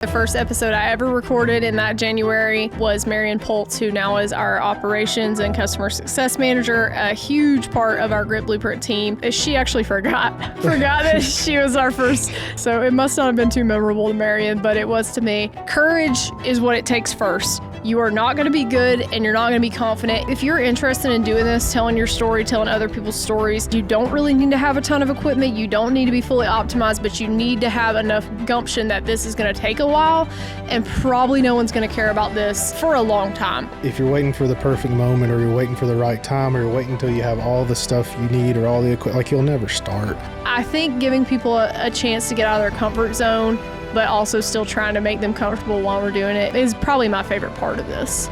The first episode I ever recorded in that January was Marion Poltz, who now is our operations and customer success manager, a huge part of our Grit Blueprint team. She actually forgot that she was our first, so it must not have been too memorable to Marion, but it was to me. Courage is what it takes first. You are not going to be good and you're not going to be confident. If you're interested in doing this, telling your story, telling other people's stories, you don't really need to have a ton of equipment. You don't need to be fully optimized, but you need to have enough gumption that this is going to take a while, and probably no one's going to care about this for a long time. If you're waiting for the perfect moment, or you're waiting for the right time, or you're waiting until you have all the stuff you need or all the equipment, like, you'll never start. I think giving people a chance to get out of their comfort zone, but also still trying to make them comfortable while we're doing it, is probably my favorite part of this.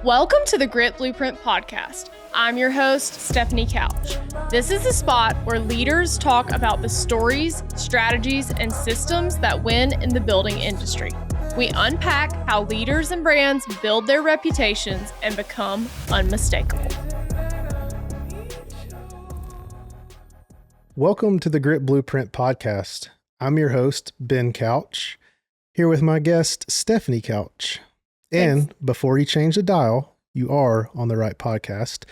Welcome to the Grit Blueprint Podcast. I'm your host, Stefanie Couch. This is the spot where leaders talk about the stories, strategies, and systems that win in the building industry. We unpack how leaders and brands build their reputations and become unmistakable. Welcome to the Grit Blueprint Podcast. I'm your host, Ben Couch, here with my guest, Stefanie Couch. And Thanks. Before you change the dial, you are on the right podcast.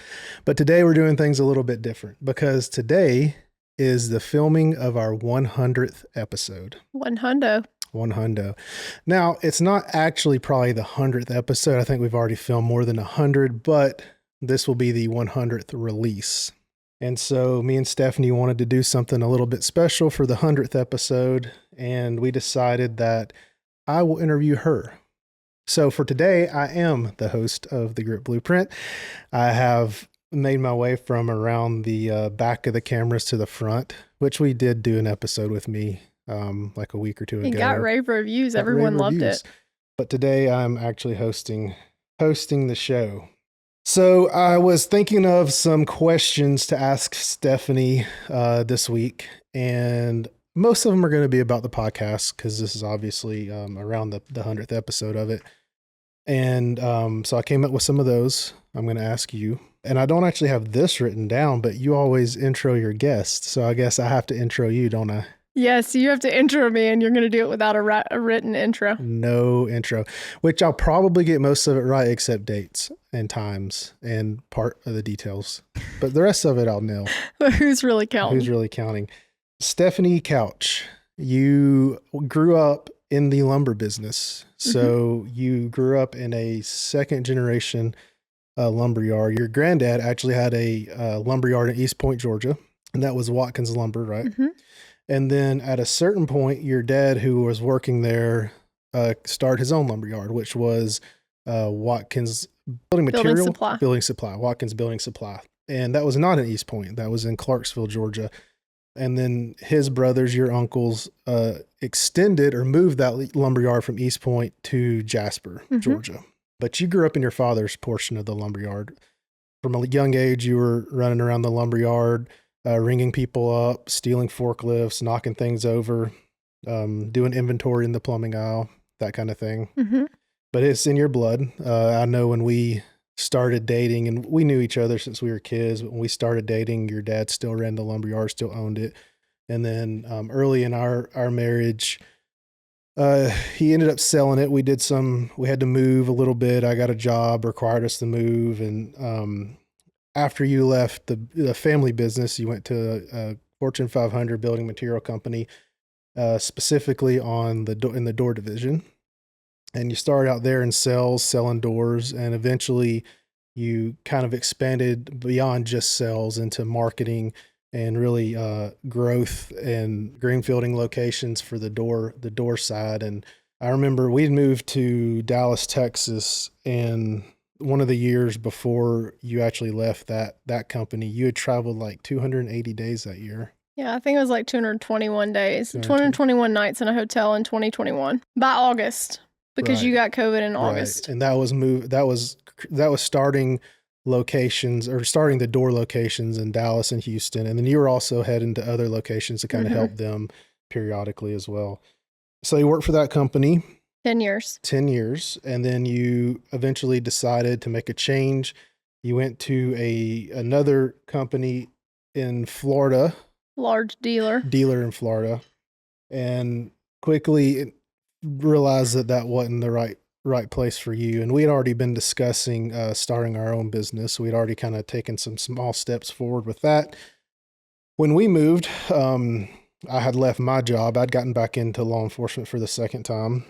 But today we're doing things a little bit different, because today is the filming of our 100th episode. 100. Now, it's not actually probably the 100th episode. I think we've already filmed more than 100, but this will be the 100th release. And so me and Stefanie wanted to do something a little bit special for the 100th episode, and we decided that I will interview her. So for today, I am the host of the Grit Blueprint. I have made my way from around the back of the cameras to the front, which we did do an episode with me like a week or two ago. It got rave reviews. Everyone loved it. But today I'm actually hosting the show. So I was thinking of some questions to ask Stefanie this week, and most of them are going to be about the podcast, because this is obviously around the 100th episode of it. And so I came up with some of those I'm going to ask you. And I don't actually have this written down, but you always intro your guests. So I guess I have to intro you, don't I? Yes, you have to intro me, and you're going to do it without a written intro. No intro, which I'll probably get most of it right, except dates and times and part of the details. But the rest of it I'll nail. But who's really counting? Stefanie Couch, you grew up in the lumber business. So you grew up in a second generation lumberyard. Your granddad actually had a lumberyard in East Point, Georgia, and that was Watkins Lumber, right? Mm-hmm. And then at a certain point, your dad, who was working there, started his own lumberyard, which was Watkins Building Supply, Watkins Building Supply. And that was not in East Point. That was in Clarksville, Georgia. And then his brothers, your uncles, extended or moved that lumberyard from East Point to Jasper, Georgia. But you grew up in your father's portion of the lumberyard. From a young age, you were running around the lumberyard, ringing people up, stealing forklifts, knocking things over, doing inventory in the plumbing aisle, that kind of thing. Mm-hmm. But it's in your blood. I know when we started dating, and we knew each other since we were kids, but when we started dating, your dad still ran the lumberyard, still owned it. And then early in our marriage, he ended up selling it. We had to move a little bit. I got a job, required us to move. And after you left the family business, you went to a Fortune 500 building material company, specifically in the door division. And you started out there in sales, selling doors, and eventually you kind of expanded beyond just sales into marketing and really growth and greenfielding locations for the door side. And I remember we'd moved to Dallas, Texas, and one of the years before you actually left that company, you had traveled like 280 days that year. Yeah, I think it was like 221 days, 221 nights in a hotel in 2021 by August. Because you got COVID in August. And that was starting locations, or starting the door locations in Dallas and Houston. And then you were also heading to other locations to kind of help them periodically as well. So you worked for that company. 10 years. 10 years. And then you eventually decided to make a change. You went to another company in Florida. Large dealer in Florida. And quickly realized that wasn't the right place for you. And we had already been discussing starting our own business. We'd already kind of taken some small steps forward with that. When we moved, I had left my job. I'd gotten back into law enforcement for the second time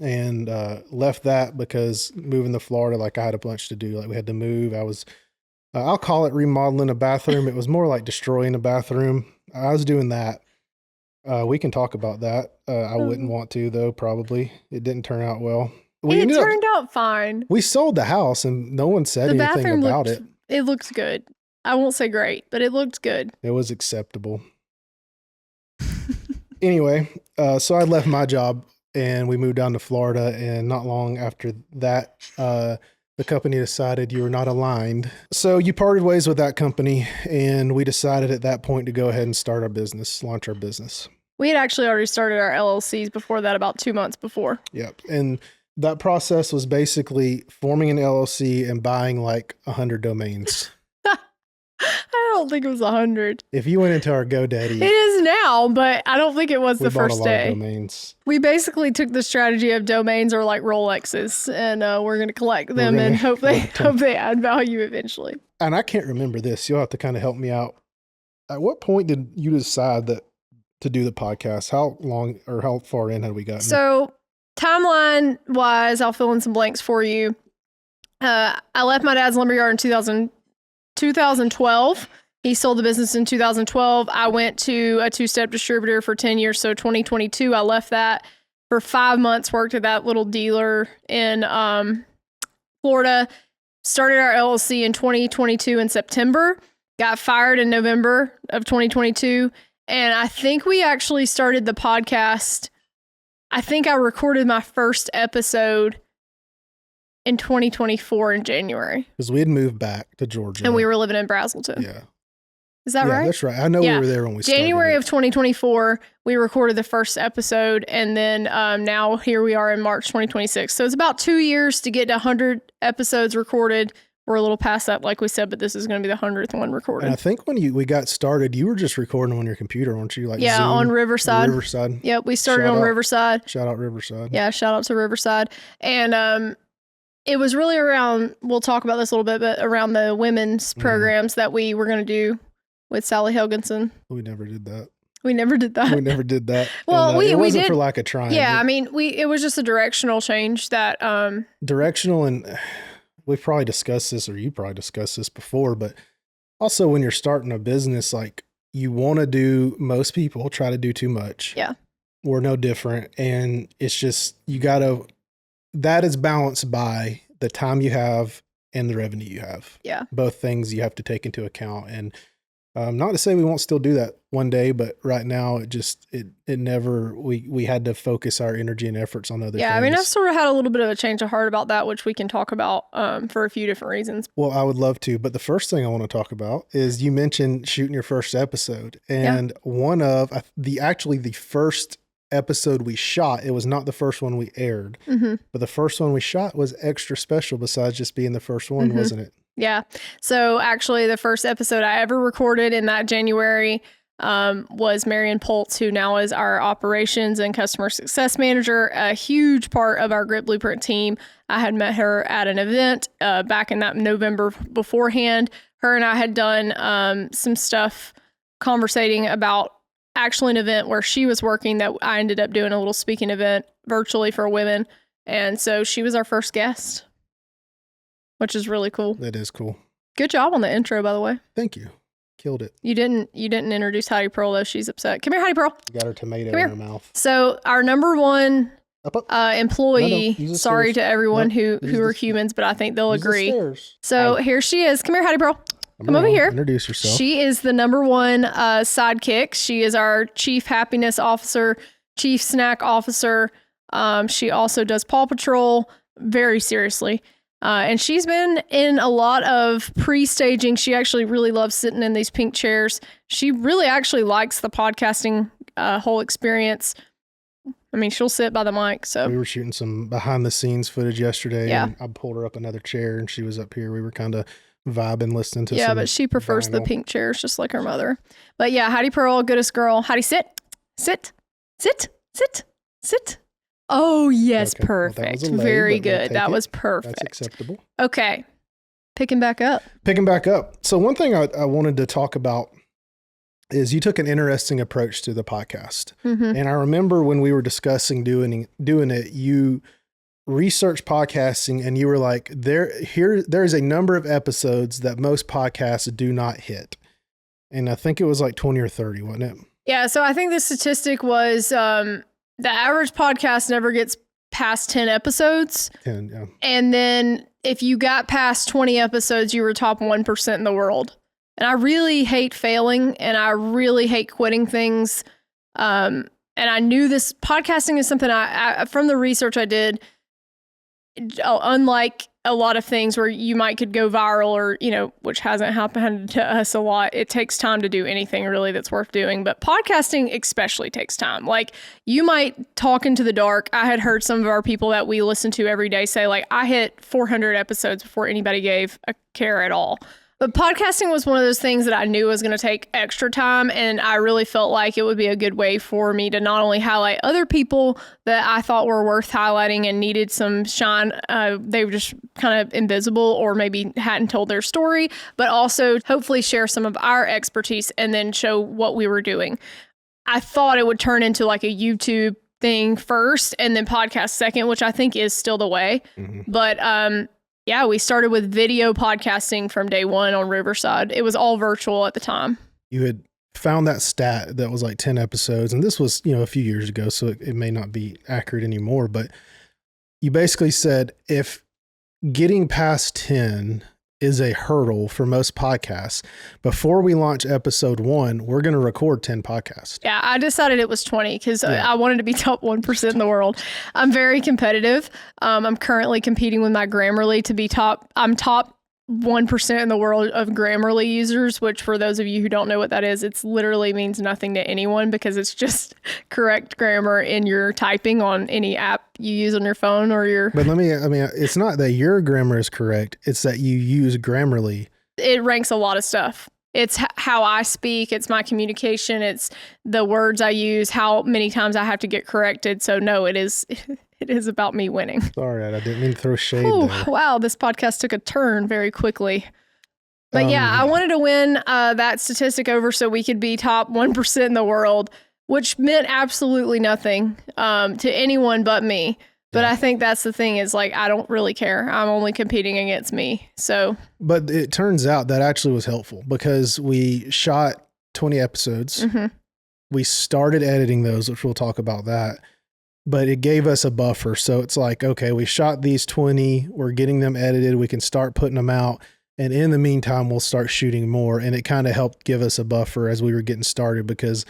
and left that because moving to Florida, like I had a bunch to do. Like we had to move. I was, I'll call it remodeling a bathroom. It was more like destroying a bathroom. I was doing that. We can talk about that. I wouldn't want to, though, probably. It didn't turn out well. It turned out fine. We sold the house and no one said anything about it. It looked good. I won't say great, but it looked good. It was acceptable. Anyway, so I left my job and we moved down to Florida. And not long after that, the company decided you were not aligned. So you parted ways with that company. And we decided at that point to go ahead and start our business, launch our business. We had actually already started our LLCs before that, about 2 months before. Yep. And that process was basically forming an LLC and buying like 100 domains. I don't think it was 100. If you went into our GoDaddy, it is now, but I don't think it was the first day. Domains. We basically took the strategy of domains are like Rolexes, and we're going to collect them and hope they add value eventually. And I can't remember this. You'll have to kind of help me out. At what point did you decide to do the podcast? How long or how far in had we gotten? So timeline wise, I'll fill in some blanks for you. I left my dad's lumberyard in 2012. He sold the business in 2012. I went to a two-step distributor for 10 years. So 2022, I left that for 5 months, worked at that little dealer in Florida, started our LLC in 2022 in September, got fired in November of 2022. And I think we actually started the podcast. I think I recorded my first episode in 2024 in January. Because we had moved back to Georgia. And we were living in Brazelton. Yeah. Is that right? That's right. I know we were there when we started. January of 2024, we recorded the first episode. And then now here we are in March 2026. So it's about 2 years to get to 100 episodes recorded. We're a little past that, like we said, but this is going to be the 100th one recorded. And I think when we got started, you were just recording on your computer, weren't you? Like Zoom, on Riverside. Riverside. Yep, we started on Riverside. Shout out Riverside. Yeah, shout out to Riverside. And it was really around, we'll talk about this a little bit, but around the women's programs that we were going to do with Sally Helgenson. We never did that. We never did that. We never did that. Well, it wasn't did, for lack of trying. Yeah, I mean, it was just a directional change that... Directional, and we've probably discussed this, or you probably discussed this before, but also when you're starting a business, like you want to do, most people try to do too much. Yeah. We're no different. And it's just, that is balanced by the time you have and the revenue you have. Yeah. Both things you have to take into account. And not to say we won't still do that one day, but right now we had to focus our energy and efforts on other things. Yeah, I mean, I've sort of had a little bit of a change of heart about that, which we can talk about for a few different reasons. Well, I would love to, but the first thing I want to talk about is you mentioned shooting your first episode, and one of the first episode we shot, it was not the first one we aired, but the first one we shot was extra special besides just being the first one, wasn't it? Yeah. So actually the first episode I ever recorded in that January was Marion Poltz, who now is our operations and customer success manager, a huge part of our Grit Blueprint team. I had met her at an event back in that November beforehand. Her and I had done some stuff conversating about actually an event where she was working that I ended up doing a little speaking event virtually for women. And so she was our first guest, which is really cool. That is cool. Good job on the intro, by the way. Thank you. Killed it. You didn't introduce Heidi Pearl, though. She's upset. Come here, Heidi Pearl. Got her tomato in her mouth. So our number one employee, no, sorry to everyone who are humans, but I think they'll agree. So here she is. Come here, Heidi Pearl. Come over here. Introduce yourself. She is the number one sidekick. She is our chief happiness officer, chief snack officer. She also does Paw Patrol very seriously. And she's been in a lot of pre-staging. She actually really loves sitting in these pink chairs. She really actually likes the podcasting whole experience. I mean, she'll sit by the mic. So we were shooting some behind the scenes footage yesterday. Yeah. And I pulled her up another chair and she was up here. We were kind of vibing, listening to yeah, but she prefers the pink chairs just like her mother. But yeah, Heidi Pearl, goodest girl. Heidi, sit. Sit. Oh, yes, Okay. Well, that perfect. was a lay, Very but we'll good. take That it. was perfect. That's acceptable. Okay. Picking back up. So one thing I wanted to talk about is you took an interesting approach to the podcast. Mm-hmm. And I remember when we were discussing doing it, you researched podcasting and you were like, there is a number of episodes that most podcasts do not hit. And I think it was like 20 or 30, wasn't it? Yeah. So I think the statistic was the average podcast never gets past 10 episodes. 10, yeah. And then if you got past 20 episodes, you were top 1% in the world. And I really hate failing and I really hate quitting things. And I knew this podcasting is something I from the research I did, unlike a lot of things where you could go viral or, which hasn't happened to us a lot. It takes time to do anything really that's worth doing. But podcasting especially takes time. Like you might talk into the dark. I had heard some of our people that we listen to every day say like, I hit 400 episodes before anybody gave a care at all. But podcasting was one of those things that I knew was going to take extra time, and I really felt like it would be a good way for me to not only highlight other people that I thought were worth highlighting and needed some shine, they were just kind of invisible or maybe hadn't told their story, but also hopefully share some of our expertise and then show what we were doing. I thought it would turn into like a YouTube thing first and then podcast second, which I think is still the way. Mm-hmm. But yeah, we started with video podcasting from day one on Riverside. It was all virtual at the time. You had found that stat that was like 10 episodes, and this was, a few years ago, so it may not be accurate anymore, but you basically said if getting past 10 is a hurdle for most podcasts, before we launch episode 1, we're going to record 10 podcasts. Yeah, I decided it was 20 because I wanted to be top 1% in the world. I'm very competitive. I'm currently competing with my Grammarly to be top 1% in the world of Grammarly users, which for those of you who don't know what that is, it literally means nothing to anyone because it's just correct grammar in your typing on any app you use on your phone or your... But it's not that your grammar is correct. It's that you use Grammarly. It ranks a lot of stuff. It's how I speak. It's my communication. It's the words I use, how many times I have to get corrected. So no, it is about me winning. Sorry, I didn't mean to throw shade there. Wow, this podcast took a turn very quickly. But yeah, I wanted to win that statistic over so we could be top 1% in the world, which meant absolutely nothing to anyone but me. But I think that's the thing is like, I don't really care. I'm only competing against me. So, but it turns out that actually was helpful because we shot 20 episodes. Mm-hmm. We started editing those, which we'll talk about that. But it gave us a buffer. So it's like, okay, we shot these 20, we're getting them edited. We can start putting them out. And in the meantime, we'll start shooting more. And it kind of helped give us a buffer as we were getting started because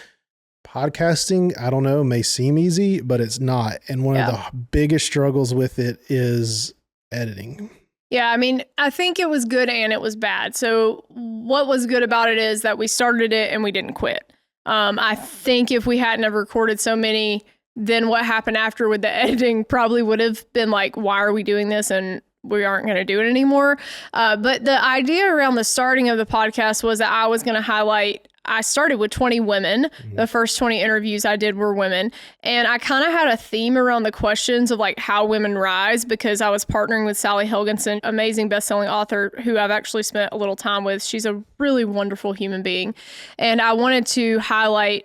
podcasting, I don't know, may seem easy, but it's not. And one of the biggest struggles with it is editing. Yeah, I mean, I think it was good and it was bad. So what was good about it is that we started it and we didn't quit. I think if we hadn't have recorded so many, then what happened after with the editing probably would have been like, why are we doing this? And we aren't going to do it anymore. But the idea around the starting of the podcast was that I was going to highlight, I started with 20 women. Mm-hmm. The first 20 interviews I did were women. And I kind of had a theme around the questions of like how women rise because I was partnering with Sally Helgenson, amazing best-selling author who I've actually spent a little time with. She's a really wonderful human being. And I wanted to highlight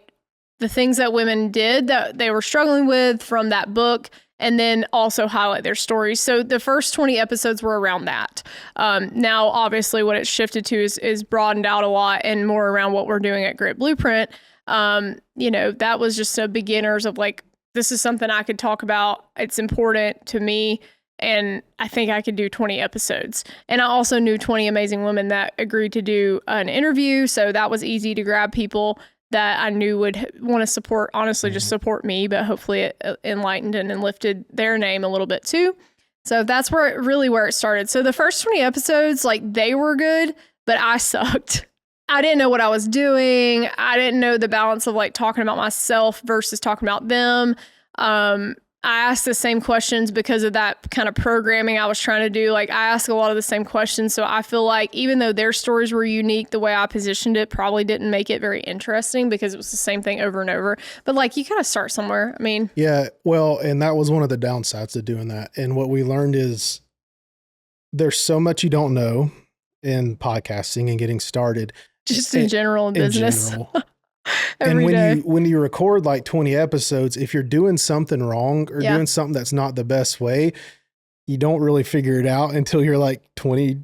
the things that women did that they were struggling with from that book, and then also highlight their stories. So the first 20 episodes were around that. Now, obviously, what it's shifted to is broadened out a lot and more around what we're doing at Grit Blueprint. That was just a beginners of like, this is something I could talk about. It's important to me. And I think I could do 20 episodes. And I also knew 20 amazing women that agreed to do an interview. So that was easy to grab people that I knew would want to support, honestly, just support me, but hopefully it enlightened and lifted their name a little bit too. So that's where it started. So the first 20 episodes, like they were good, but I sucked. I didn't know what I was doing. I didn't know the balance of like talking about myself versus talking about them. I asked the same questions because of that kind of programming I was trying to do. Like, I asked a lot of the same questions. So I feel like even though their stories were unique, the way I positioned it probably didn't make it very interesting because it was the same thing over and over. But like, you got to start somewhere. I mean, yeah, well, and that was one of the downsides of doing that. And what we learned is there's so much you don't know in podcasting and getting started. Just in general in business. General. Every day. when you record like 20 episodes, if you're doing something wrong or doing something that's not the best way, you don't really figure it out until you're like 20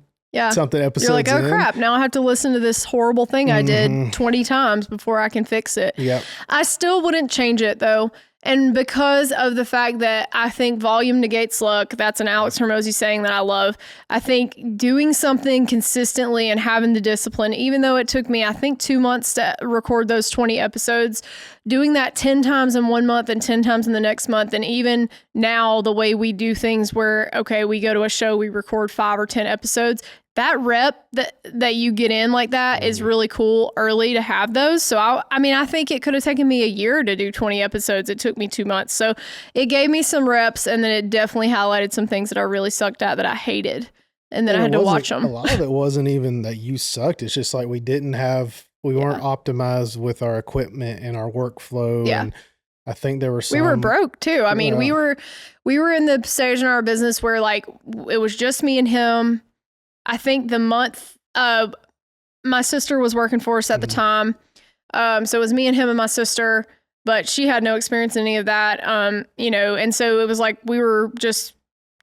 something episodes. You're like, oh in. crap, now I have to listen to this horrible thing I did 20 times before I can fix it. Yep. I still wouldn't change it though. And because of the fact that I think volume negates luck, that's an Alex Hormozy saying that I love. I think doing something consistently and having the discipline, even though it took me, I think 2 months to record those 20 episodes, doing that 10 times in 1 month and 10 times in the next month. And even now the way we do things where, okay, we go to a show, we record 5 or 10 episodes. That rep that you get in like that is really cool early to have those. So I think it could have taken me a year to do 20 episodes. It took me 2 months. So it gave me some reps, and then it definitely highlighted some things that I really sucked at that I hated. And then I had to watch them. A lot of it wasn't even that you sucked. It's just like we weren't optimized with our equipment and our workflow. Yeah. And I think there were some. We were broke too. I mean, we were in the stage in our business where like it was just me and him. I think the month my sister was working for us at the time. So it was me and him and my sister, but she had no experience in any of that. And so it was like we were just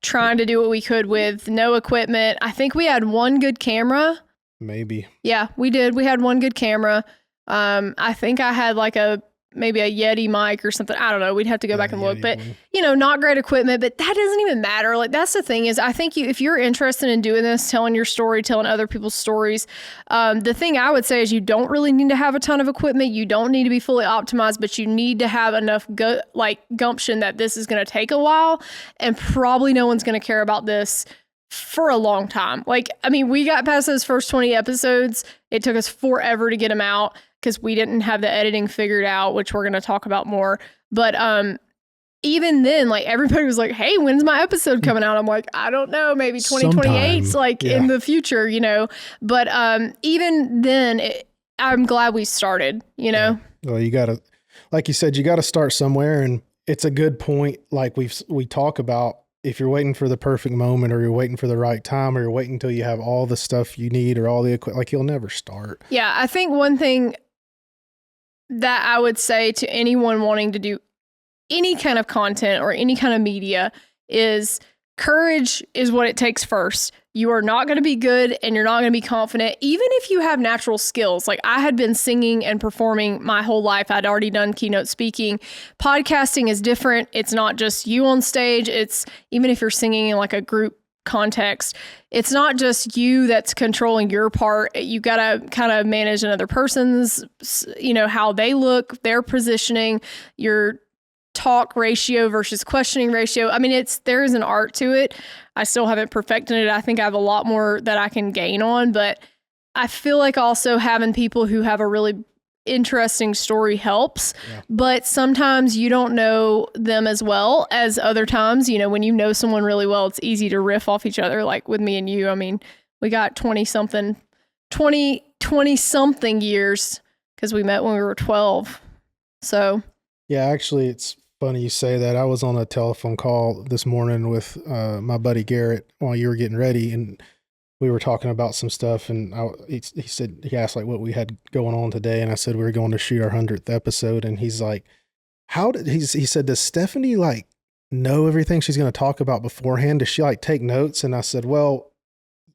trying to do what we could with no equipment. I think we had one good camera. Maybe. Yeah, we did. We had one good camera. I think I had like maybe a Yeti mic or something. I don't know. We'd have to go back and look, but not great equipment, but that doesn't even matter. Like, that's the thing is, I think if you're interested in doing this, telling your story, telling other people's stories, the thing I would say is you don't really need to have a ton of equipment. You don't need to be fully optimized, but you need to have enough gumption that this is going to take a while, and probably no one's going to care about this for a long time. Like, I mean, we got past those first 20 episodes. It took us forever to get them out because we didn't have the editing figured out, which we're going to talk about more. But even then, like, everybody was like, hey, when's my episode coming out? I'm like, I don't know, maybe 2028's in the future, But even then, I'm glad we started, Yeah. Well, you got to, like you said, you got to start somewhere. And it's a good point. Like we talk about, if you're waiting for the perfect moment, or you're waiting for the right time, or you're waiting until you have all the stuff you need or all the equipment, like, you'll never start. Yeah. I think one thing that I would say to anyone wanting to do any kind of content or any kind of media is courage is what it takes first. You are not going to be good and you're not going to be confident, even if you have natural skills. Like, I had been singing and performing my whole life. I'd already done keynote speaking. Podcasting is different. It's not just you on stage. It's even if you're singing in like a group context, it's not just you that's controlling your part. You got to kind of manage another person's, how they look, their positioning, your talk ratio versus questioning ratio. I mean, there is an art to it. I still haven't perfected it. I think I have a lot more that I can gain on, but I feel like also having people who have a really interesting story helps. Yeah. But sometimes you don't know them as well as other times. When you know someone really well, it's easy to riff off each other. Like with me and you, I mean, we got 20 something years because we met when we were 12. So yeah, actually, it's funny you say that. I was on a telephone call this morning with my buddy Garrett while you were getting ready, and we were talking about some stuff, and he asked like what we had going on today, and I said we were going to shoot our 100th episode, and he's like, he said, does Stefanie like know everything she's going to talk about beforehand? Does she like take notes? And I said, well,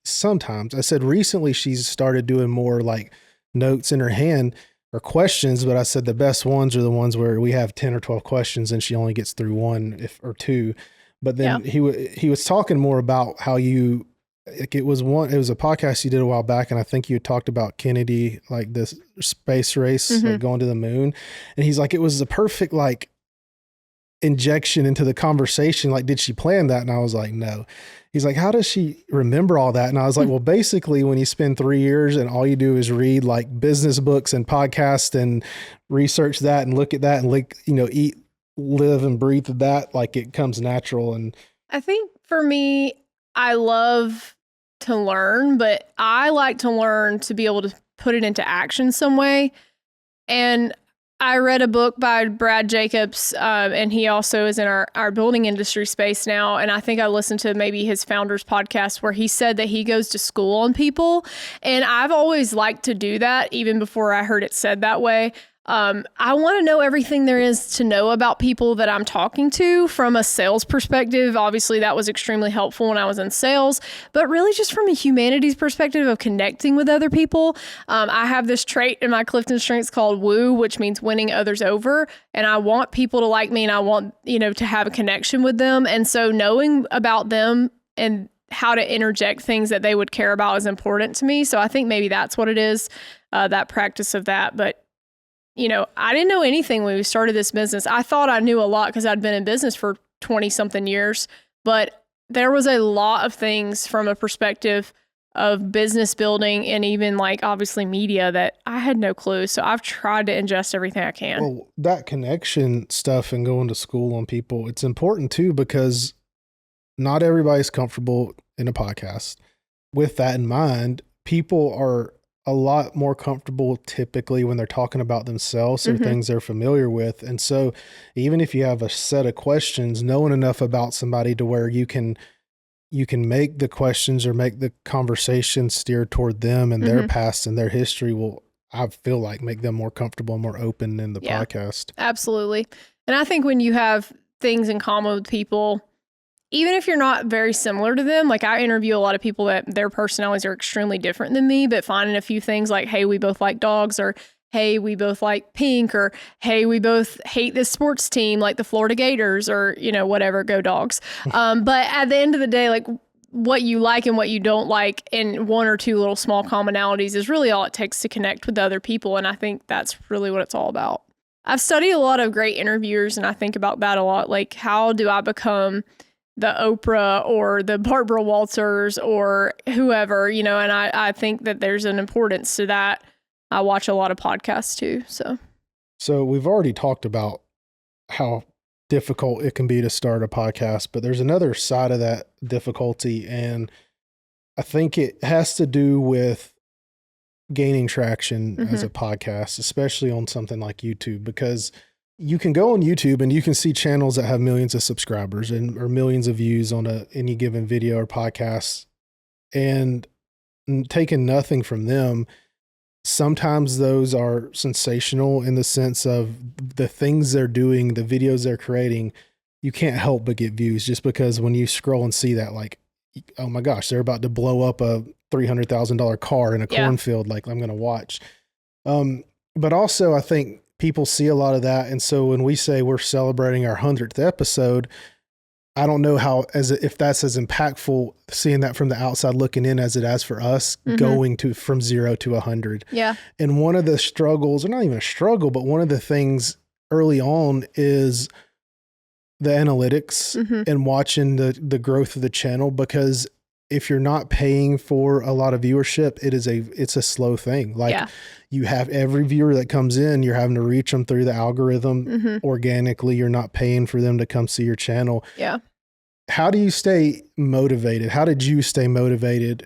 sometimes. I said recently she's started doing more like notes in her hand or questions, but I said the best ones are the ones where we have 10 or 12 questions and she only gets through one or two. But then he was talking more about how it was a podcast you did a while back, and I think you talked about Kennedy, like this space race, like going to the moon. And he's like, it was the perfect like injection into the conversation. Like, did she plan that? And I was like, no. He's like, how does she remember all that? And I was like, well, basically when you spend 3 years and all you do is read like business books and podcasts and research that and look at that and like, eat live and breathe that, like it comes natural. And I think for me, I love to learn, but I like to learn to be able to put it into action some way. And I read a book by Brad Jacobs, and he also is in our building industry space now. And I think I listened to maybe his founder's podcast where he said that he goes to school on people. And I've always liked to do that, even before I heard it said that way. I want to know everything there is to know about people that I'm talking to from a sales perspective. Obviously, that was extremely helpful when I was in sales, but really just from a humanities perspective of connecting with other people. I have this trait in my Clifton Strengths called woo, which means winning others over. And I want people to like me and I want, to have a connection with them. And so knowing about them and how to interject things that they would care about is important to me. So I think maybe that's what it is, that practice of that. But I didn't know anything when we started this business. I thought I knew a lot because I'd been in business for 20 something years, but there was a lot of things from a perspective of business building and even like obviously media that I had no clue. So I've tried to ingest everything I can. Well, that connection stuff and going to school on people, it's important too, because not everybody's comfortable in a podcast. With that in mind, people are a lot more comfortable typically when they're talking about themselves or things they're familiar with. And so even if you have a set of questions, knowing enough about somebody to where you can make the questions or make the conversation steer toward them and their past and their history will, I feel like, make them more comfortable and more open in the podcast. Absolutely. And I think when you have things in common with people, even if you're not very similar to them, like I interview a lot of people that their personalities are extremely different than me, but finding a few things like, hey, we both like dogs, or hey, we both like pink, or hey, we both hate this sports team like the Florida Gators, or, whatever, go Dogs. But at the end of the day, like what you like and what you don't like in one or two little small commonalities is really all it takes to connect with other people. And I think that's really what it's all about. I've studied a lot of great interviewers and I think about that a lot. Like, how do I become the Oprah or the Barbara Walters or whoever, and I think that there's an importance to that. I watch a lot of podcasts too. So we've already talked about how difficult it can be to start a podcast, but there's another side of that difficulty. And I think it has to do with gaining traction as a podcast, especially on something like YouTube, because you can go on YouTube and you can see channels that have millions of subscribers or millions of views on any given video or podcast, and taking nothing from them. Sometimes those are sensational in the sense of the things they're doing, the videos they're creating. You can't help but get views just because when you scroll and see that, like, oh my gosh, they're about to blow up a $300,000 car in a cornfield. Like, I'm going to watch. But also I think people see a lot of that. And so when we say we're celebrating our 100th episode, I don't know if that's as impactful seeing that from the outside looking in as it has for us going from 0 to 100. Yeah. And one of the struggles, or not even a struggle, but one of the things early on is the analytics and watching the growth of the channel, because if you're not paying for a lot of viewership, it's a slow thing. Like you have every viewer that comes in, you're having to reach them through the algorithm organically. You're not paying for them to come see your channel. Yeah. How do you stay motivated? How did you stay motivated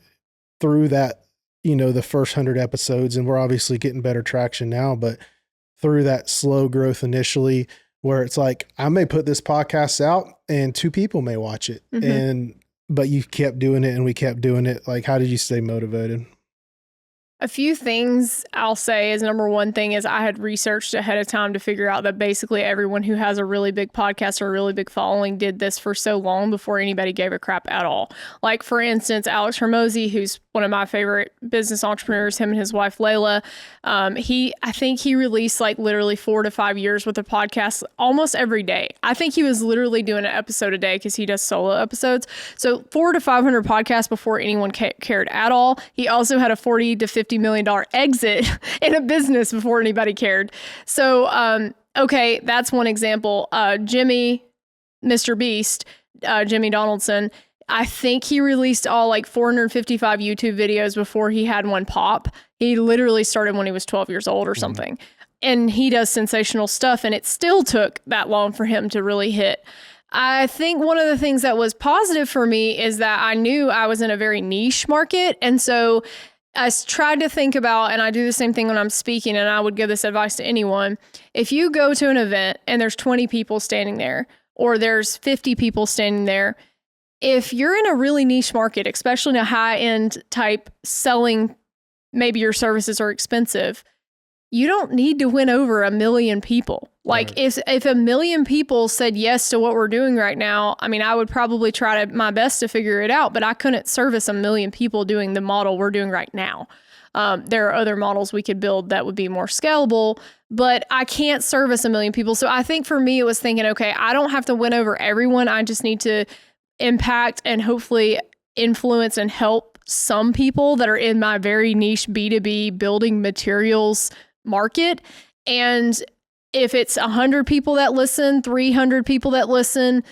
through that, the first 100 episodes? And we're obviously getting better traction now, but through that slow growth initially, where it's like, I may put this podcast out and 2 people may watch it. But you kept doing it and we kept doing it. Like, how did you stay motivated? A few things I'll say is, number one thing is I had researched ahead of time to figure out that basically everyone who has a really big podcast or a really big following did this for so long before anybody gave a crap at all. Like, for instance, Alex Hormozy, who's one of my favorite business entrepreneurs, him and his wife, Layla, I think he released like literally 4 to 5 years with a podcast almost every day. I think he was literally doing an episode a day because he does solo episodes. So 400 to 500 podcasts before anyone cared at all. He also had a $40 to $50 million exit in a business before anybody cared. So, okay, that's one example. Jimmy, Mr. Beast, Jimmy Donaldson, I think he released all like 455 YouTube videos before he had one pop. He literally started when he was 12 years old or something. And he does sensational stuff, and it still took that long for him to really hit. I think one of the things that was positive for me is that I knew I was in a very niche market. And so I tried to think about, and I do the same thing when I'm speaking, and I would give this advice to anyone. If you go to an event and there's 20 people standing there, or there's 50 people standing there, if you're in a really niche market, especially in a high-end type selling, maybe your services are expensive, you don't need to win over 1 million people. Like if 1 million people said yes to what we're doing right now, I mean, I would probably try my best to figure it out, but I couldn't service 1 million people doing the model we're doing right now. There are other models we could build that would be more scalable, but I can't service 1 million people. So I think for me, it was thinking, okay, I don't have to win over everyone. I just need to impact and hopefully influence and help some people that are in my very niche B2B building materials market. And if it's 100 people that listen, 300 people that listen,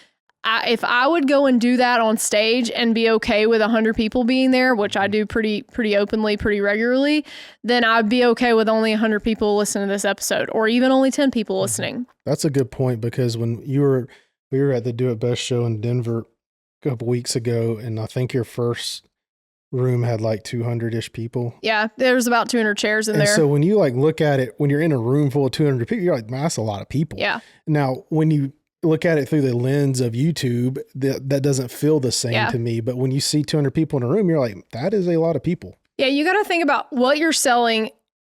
if I would go and do that on stage and be okay with 100 people being there, which I do pretty openly, pretty regularly, then I'd be okay with only 100 people listening to this episode, or even only 10 people listening. That's a good point, because when we were at the Do It Best show in Denver a couple weeks ago, and I think your first room had like 200-ish people. Yeah, there's about 200 chairs in there. So when you like look at it, when you're in a room full of 200 people, you're like, man, that's a lot of people. Yeah. Now, when you look at it through the lens of YouTube, that doesn't feel the same to me. But when you see 200 people in a room, you're like, that is a lot of people. Yeah, you got to think about what you're selling,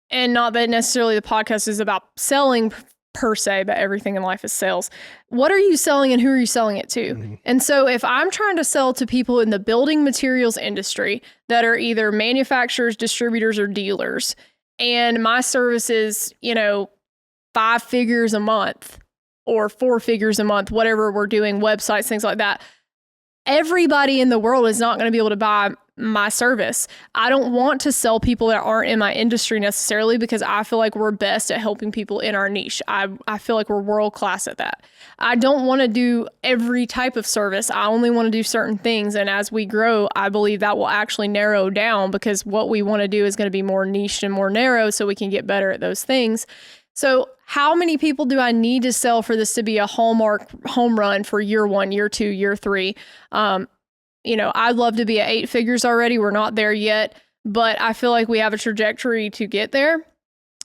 and not that necessarily the podcast is about selling per se, but everything in life is sales. What are you selling and who are you selling it to? Mm-hmm. And so if I'm trying to sell to people in the building materials industry that are either manufacturers, distributors, or dealers, and my service is, 5 figures a month or 4 figures a month, whatever we're doing, websites, things like that, everybody in the world is not going to be able to buy my service. I don't want to sell people that aren't in my industry necessarily, because I feel like we're best at helping people in our niche. I feel like we're world class at that. I don't want to do every type of service. I only want to do certain things. And as we grow, I believe that will actually narrow down, because what we want to do is going to be more niche and more narrow, so we can get better at those things. So how many people do I need to sell for this to be a hallmark home run for year 1, year 2, year 3? I'd love to be at 8 figures already. We're not there yet, but I feel like we have a trajectory to get there.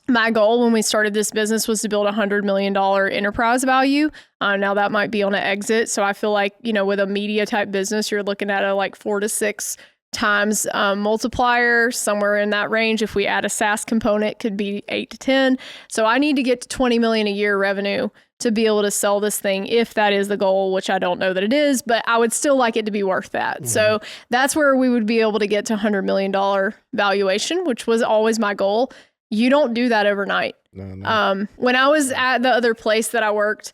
My goal when we started this business was to build $100 million enterprise value. Now that might be on an exit. So I feel like, with a media type business, you're looking at a like 4 to 6 times multiplier, somewhere in that range. If we add a SaaS component, could be 8 to 10. So I need to get to 20 million a year revenue to be able to sell this thing, if that is the goal, which I don't know that it is, but I would still like it to be worth that. Mm-hmm. So that's where we would be able to get to $100 million valuation, which was always my goal. You don't do that overnight. No. When I was at the other place that I worked,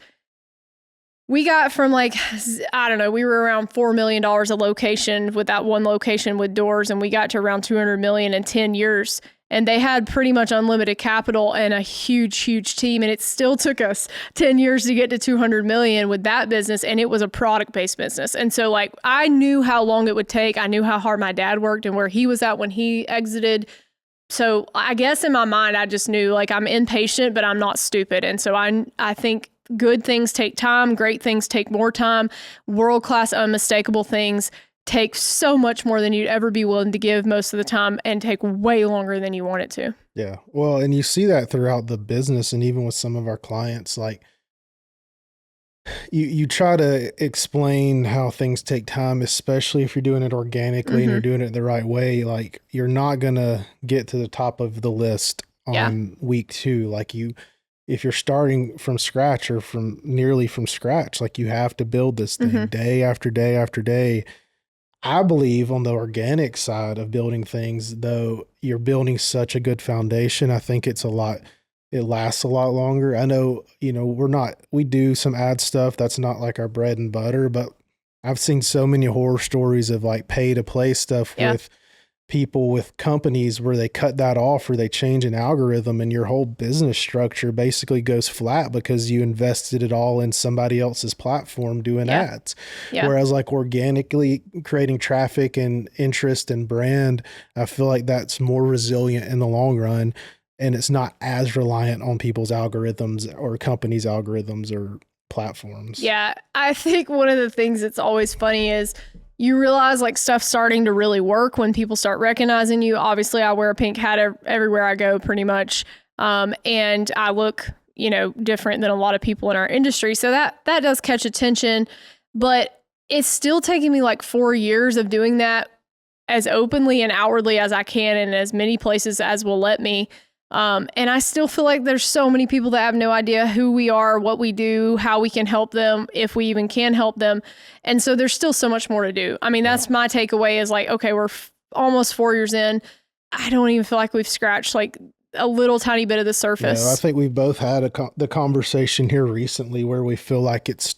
we got from we were around $4 million a location with that one location with doors, and we got to around 200 million in 10 years. And they had pretty much unlimited capital and a huge, huge team. And it still took us 10 years to get to 200 million with that business. And it was a product-based business. And so I knew how long it would take. I knew how hard my dad worked and where he was at when he exited. So I guess in my mind, I just knew I'm impatient, but I'm not stupid. And so I think good things take time. Great things take more time. World-class, unmistakable things take so much more than you'd ever be willing to give most of the time, and take way longer than you want it to. Yeah. Well, and you see that throughout the business, and even with some of our clients, you try to explain how things take time, especially if you're doing it organically mm-hmm. and you're doing it the right way. You're not going to get to the top of the list on week 2. If you're starting from scratch or nearly from scratch, you have to build this thing mm-hmm. day after day after day. I believe on the organic side of building things, though, you're building such a good foundation. I think it lasts a lot longer. I know, we do some ad stuff. That's not our bread and butter, but I've seen so many horror stories of pay to play stuff with people, with companies where they cut that off or they change an algorithm, and your whole business structure basically goes flat because you invested it all in somebody else's platform doing ads. Yeah. Whereas organically creating traffic and interest and brand, I feel like that's more resilient in the long run. and it's not as reliant on people's algorithms or companies' algorithms or platforms. Yeah. I think one of the things that's always funny is you realize like stuff's starting to really work when people start recognizing you. Obviously, I wear a pink hat everywhere I go pretty much. And I look, different than a lot of people in our industry. So that does catch attention, but it's still taking me like 4 years of doing that as openly and outwardly as I can in as many places as will let me. And I still feel like there's so many people that have no idea who we are, what we do, how we can help them, if we even can help them. And so there's still so much more to do. I mean, that's my takeaway is like, okay, we're almost 4 years in. I don't even feel like we've scratched like a little tiny bit of the surface. I think we've both had the conversation here recently where we feel like it's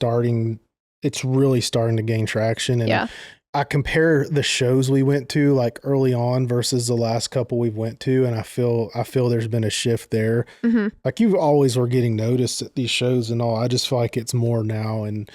really starting to gain traction. And I compare the shows we went to like early on versus the last couple we've went to. And I feel there's been a shift there. Mm-hmm. Like you always were getting noticed at these shows and all. I just feel like it's more now. And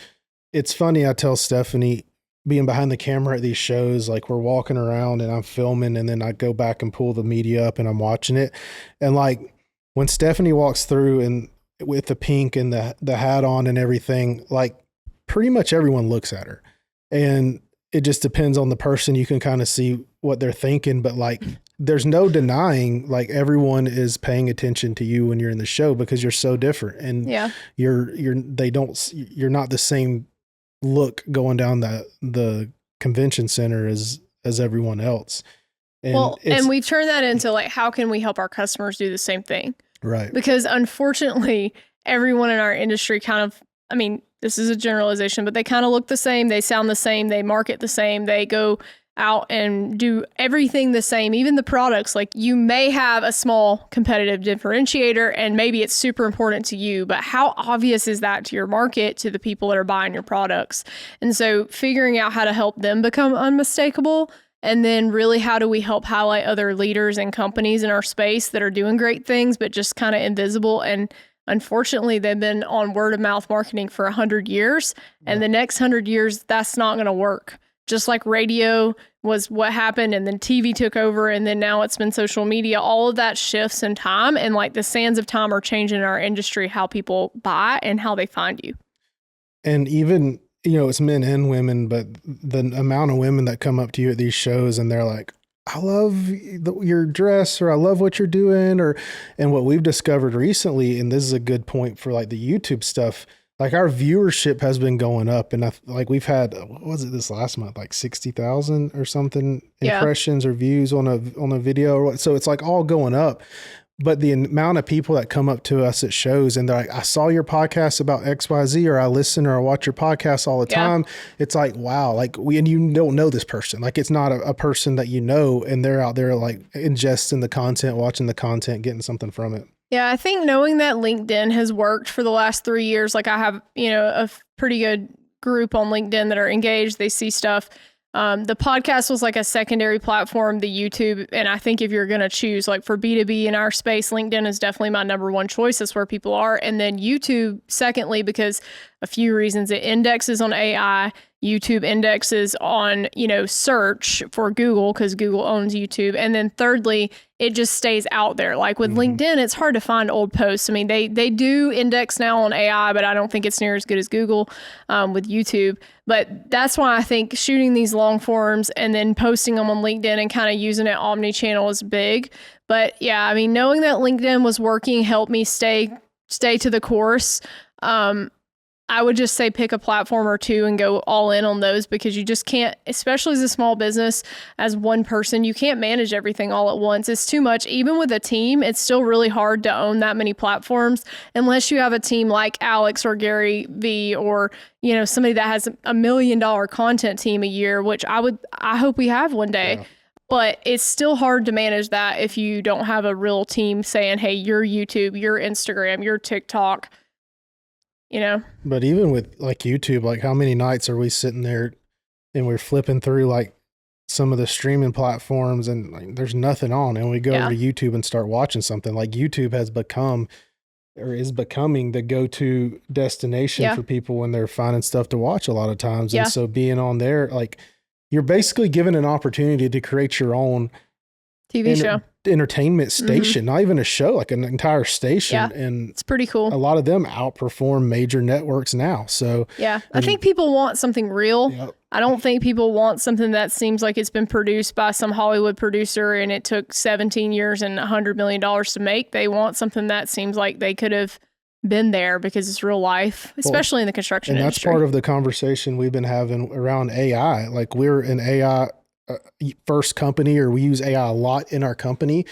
it's funny. I tell Stefanie, being behind the camera at these shows, like we're walking around and I'm filming and then I go back and pull the media up and I'm watching it. And like when Stefanie walks through and with the pink and the hat on and everything, like pretty much everyone looks at her. And it just depends on the person. You can kind of see what they're thinking, but like there's no denying like everyone is paying attention to you when you're in the show because you're so different. And you're not the same look going down the convention center as everyone else. And we've turned that into like, how can we help our customers do the same thing? Right. Because unfortunately, everyone in our industry kind of, I mean, this is a generalization, but they kind of look the same. They sound the same. They market the same. They go out and do everything the same, even the products. Like you may have a small competitive differentiator and maybe it's super important to you, but how obvious is that to your market, to the people that are buying your products? And so figuring out how to help them become unmistakable, and then really how do we help highlight other leaders and companies in our space that are doing great things, but just kind of invisible. And unfortunately, they've been on word of mouth marketing for 100 years, and the next 100 years, that's not going to work. Just like radio was what happened and then TV took over and then now it's been social media, all of that shifts in time, and like the sands of time are changing in our industry, how people buy and how they find you. And even, it's men and women, but the amount of women that come up to you at these shows and they're like, I love your dress, or I love what you're doing, and what we've discovered recently, and this is a good point for like the YouTube stuff, like our viewership has been going up, and like we've had, what was it this last month, like 60,000 or something impressions or views on a video. So it's like all going up. But the amount of people that come up to us at shows and they're like, I saw your podcast about XYZ, or I listen or I watch your podcast all the time. It's like, wow, like and you don't know this person. Like it's not a person that you know, and they're out there like ingesting the content, watching the content, getting something from it. Yeah, I think knowing that LinkedIn has worked for the last 3 years, like I have, a pretty good group on LinkedIn that are engaged. They see stuff. The podcast was like a secondary platform, the YouTube. And I think if you're going to choose like for B2B in our space, LinkedIn is definitely my number one choice. That's where people are. And then YouTube, secondly, because a few reasons. It indexes on AI. YouTube indexes on, search for Google because Google owns YouTube. And then thirdly, it just stays out there. Like with LinkedIn, it's hard to find old posts. I mean, they do index now on AI, but I don't think it's near as good as Google with YouTube. But that's why I think shooting these long forms and then posting them on LinkedIn and kind of using it omni-channel is big. But yeah, I mean, knowing that LinkedIn was working helped me stay to the course. I would just say pick a platform or two and go all in on those, because you just can't, especially as a small business, as one person, you can't manage everything all at once. It's too much. Even with a team, it's still really hard to own that many platforms unless you have a team like Alex or Gary V, or, somebody that has $1 million content team a year, which I hope we have one day. Yeah. But it's still hard to manage that if you don't have a real team saying, hey, your YouTube, your Instagram, your TikTok, But even with like YouTube, like how many nights are we sitting there and we're flipping through like some of the streaming platforms and like, there's nothing on, and we go over to YouTube and start watching something. Like YouTube has become, or is becoming, the go-to destination for people when they're finding stuff to watch a lot of times. And so being on there, like you're basically given an opportunity to create your own TV show. entertainment station, not even a show, like an entire station. Yeah, and it's pretty cool. A lot of them outperform major networks now. So yeah, I think people want something real. Yep. I don't think people want something that seems like it's been produced by some Hollywood producer and it took 17 years and $100 million to make. They want something that seems like they could have been there because it's real life, especially in the construction industry. And that's part of the conversation we've been having around AI. Like, we're an AI first company, or we use AI a lot in our company.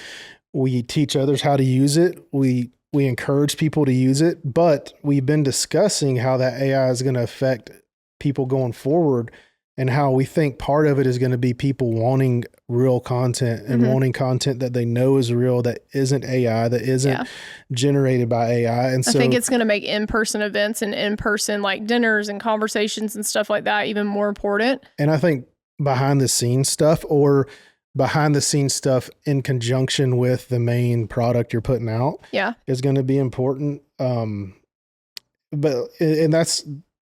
We teach others how to use it. We encourage people to use it, but we've been discussing how that AI is going to affect people going forward, and how we think part of it is going to be people wanting real content and wanting content that they know is real, that isn't AI, that isn't generated by AI. And so I think it's going to make in-person events and in-person like dinners and conversations and stuff like that even more important. And I think behind the scenes stuff, or behind the scenes stuff in conjunction with the main product you're putting out, is going to be important.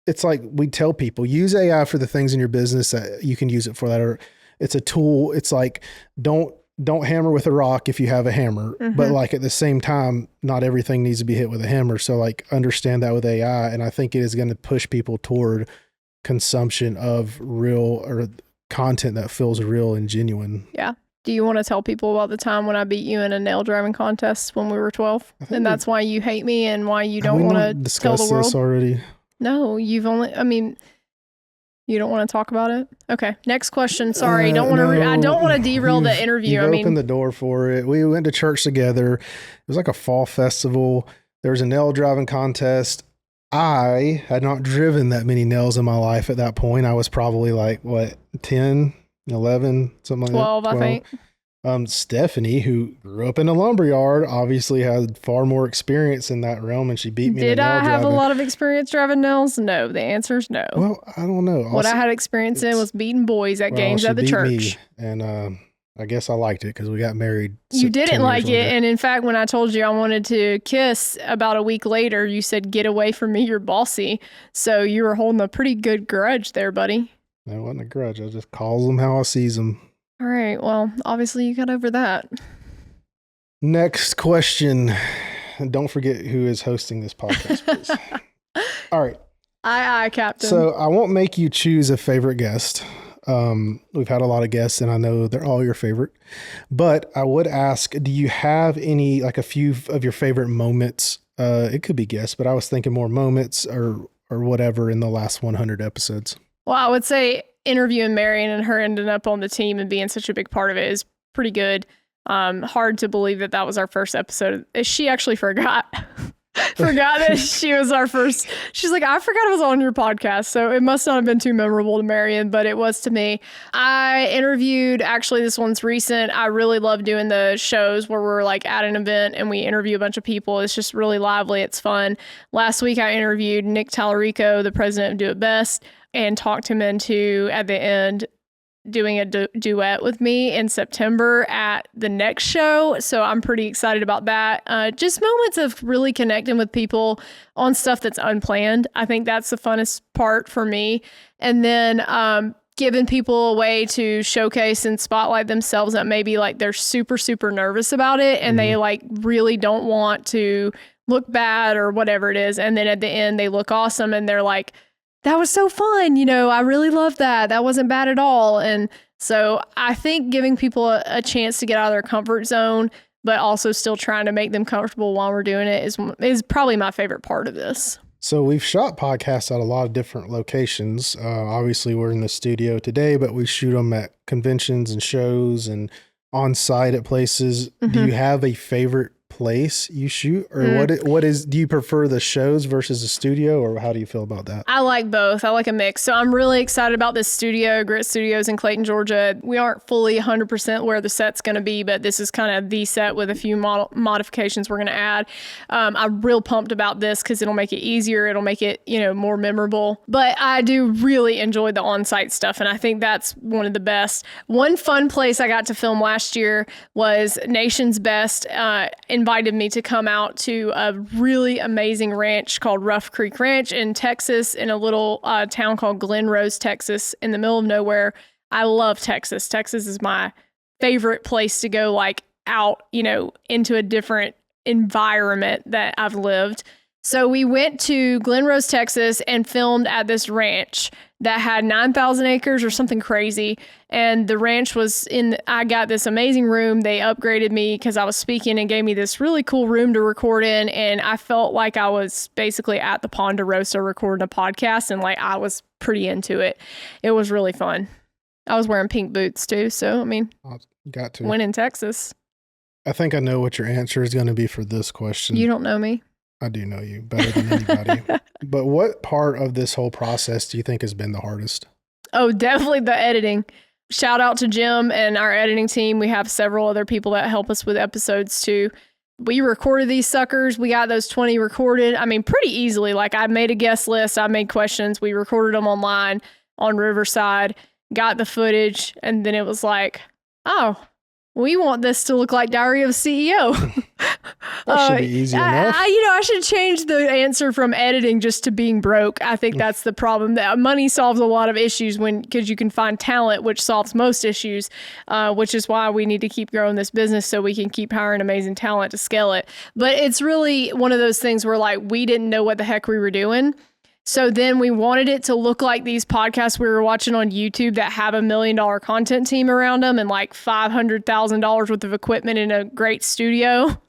It's like we tell people, use AI for the things in your business that you can use it for, that are, it's a tool. It's like, don't hammer with a rock if you have a hammer, but like at the same time, not everything needs to be hit with a hammer. So like, understand that with AI. And I think it is going to push people toward consumption of real, or content that feels real and genuine. Yeah. Do you want to tell people about the time when I beat you in a nail driving contest when we were 12? And that's why you hate me and why you don't want to tell the world? This already. No, you don't want to talk about it? Okay. Next question. Sorry. I don't want to derail the interview. You opened the door for it. We went to church together. It was like a fall festival. There was a nail driving contest. I had not driven that many nails in my life at that point. I was probably like, 10, 11, something like 12, that. 12, I think. Stephanie, who grew up in a lumberyard, obviously had far more experience in that realm, and she beat me. Did I have a lot of experience driving nails? No. The answer is no. Well, I don't know. What I had experience in was beating boys at games at the church. And I guess I liked it because we got married. You didn't like it. And in fact, when I told you I wanted to kiss about a week later, you said, "Get away from me, you're bossy." So you were holding a pretty good grudge there, buddy. That wasn't a grudge. I just calls them how I sees them. All right. Well, obviously you got over that. Next question. And don't forget who is hosting this podcast, please. All right. Aye, Captain. So I won't make you choose a favorite guest. We've had a lot of guests and I know they're all your favorite, but I would ask, do you have any, like a few of your favorite moments? It could be guests, but I was thinking more moments or whatever in the last 100 episodes. Well, I would say interviewing Marion and her ending up on the team and being such a big part of it is pretty good. Hard to believe that was our first episode. She actually forgot that she was our first. She's like, I forgot I was on your podcast. So it must not have been too memorable to Marion, but it was to me. I interviewed, actually this one's recent. I really love doing the shows where we're like at an event and we interview a bunch of people. It's just really lively. It's fun. Last week I interviewed Nick Tallarico, the president of Do It Best, and talked him into, at the end, doing a duet with me in September at the next show. So I'm pretty excited about that. Just moments of really connecting with people on stuff that's unplanned. I think that's the funnest part for me. And then giving people a way to showcase and spotlight themselves that maybe like they're super, super nervous about it and they like really don't want to look bad or whatever it is. And then at the end they look awesome and they're like, that was so fun. I really loved that. That wasn't bad at all. And so I think giving people a chance to get out of their comfort zone, but also still trying to make them comfortable while we're doing it is probably my favorite part of this. So we've shot podcasts at a lot of different locations. Obviously we're in the studio today, but we shoot them at conventions and shows and on site at places. Do you have a favorite place you shoot, or do you prefer the shows versus the studio, or how do you feel about that? I like both. I like a mix. So I'm really excited about this studio, Grit Studios in Clayton, Georgia. We aren't fully 100% where the set's going to be, but this is kind of the set with a few modifications we're going to add. I'm real pumped about this because it'll make it easier. It'll make it, more memorable. But I do really enjoy the on-site stuff, and I think that's one of the best. One fun place I got to film last year was Nation's Best invited me to come out to a really amazing ranch called Rough Creek Ranch in Texas, in a little town called Glen Rose, Texas, in the middle of nowhere. I love Texas. Texas is my favorite place to go, like out, into a different environment that I've lived. So we went to Glen Rose, Texas, and filmed at this ranch that had 9,000 acres or something crazy. And the ranch I got this amazing room. They upgraded me because I was speaking and gave me this really cool room to record in. And I felt like I was basically at the Ponderosa recording a podcast, and like I was pretty into it. It was really fun. I was wearing pink boots too. So, got to. When in Texas. I think I know what your answer is going to be for this question. You don't know me. I do know you better than anybody. But what part of this whole process do you think has been the hardest? Oh, definitely the editing. Shout out to Jim and our editing team. We have several other people that help us with episodes too. We recorded these suckers. We got those 20 recorded. Pretty easily. Like I made a guest list. I made questions. We recorded them online on Riverside, got the footage. And then it was like, oh, we want this to look like Diary of a CEO. That should be easy enough. I should change the answer from editing just to being broke. I think that's the problem. That money solves a lot of issues because you can find talent, which solves most issues, which is why we need to keep growing this business so we can keep hiring amazing talent to scale it. But it's really one of those things where like we didn't know what the heck we were doing. So then we wanted it to look like these podcasts we were watching on YouTube that have $1 million content team around them and like $500,000 worth of equipment in a great studio.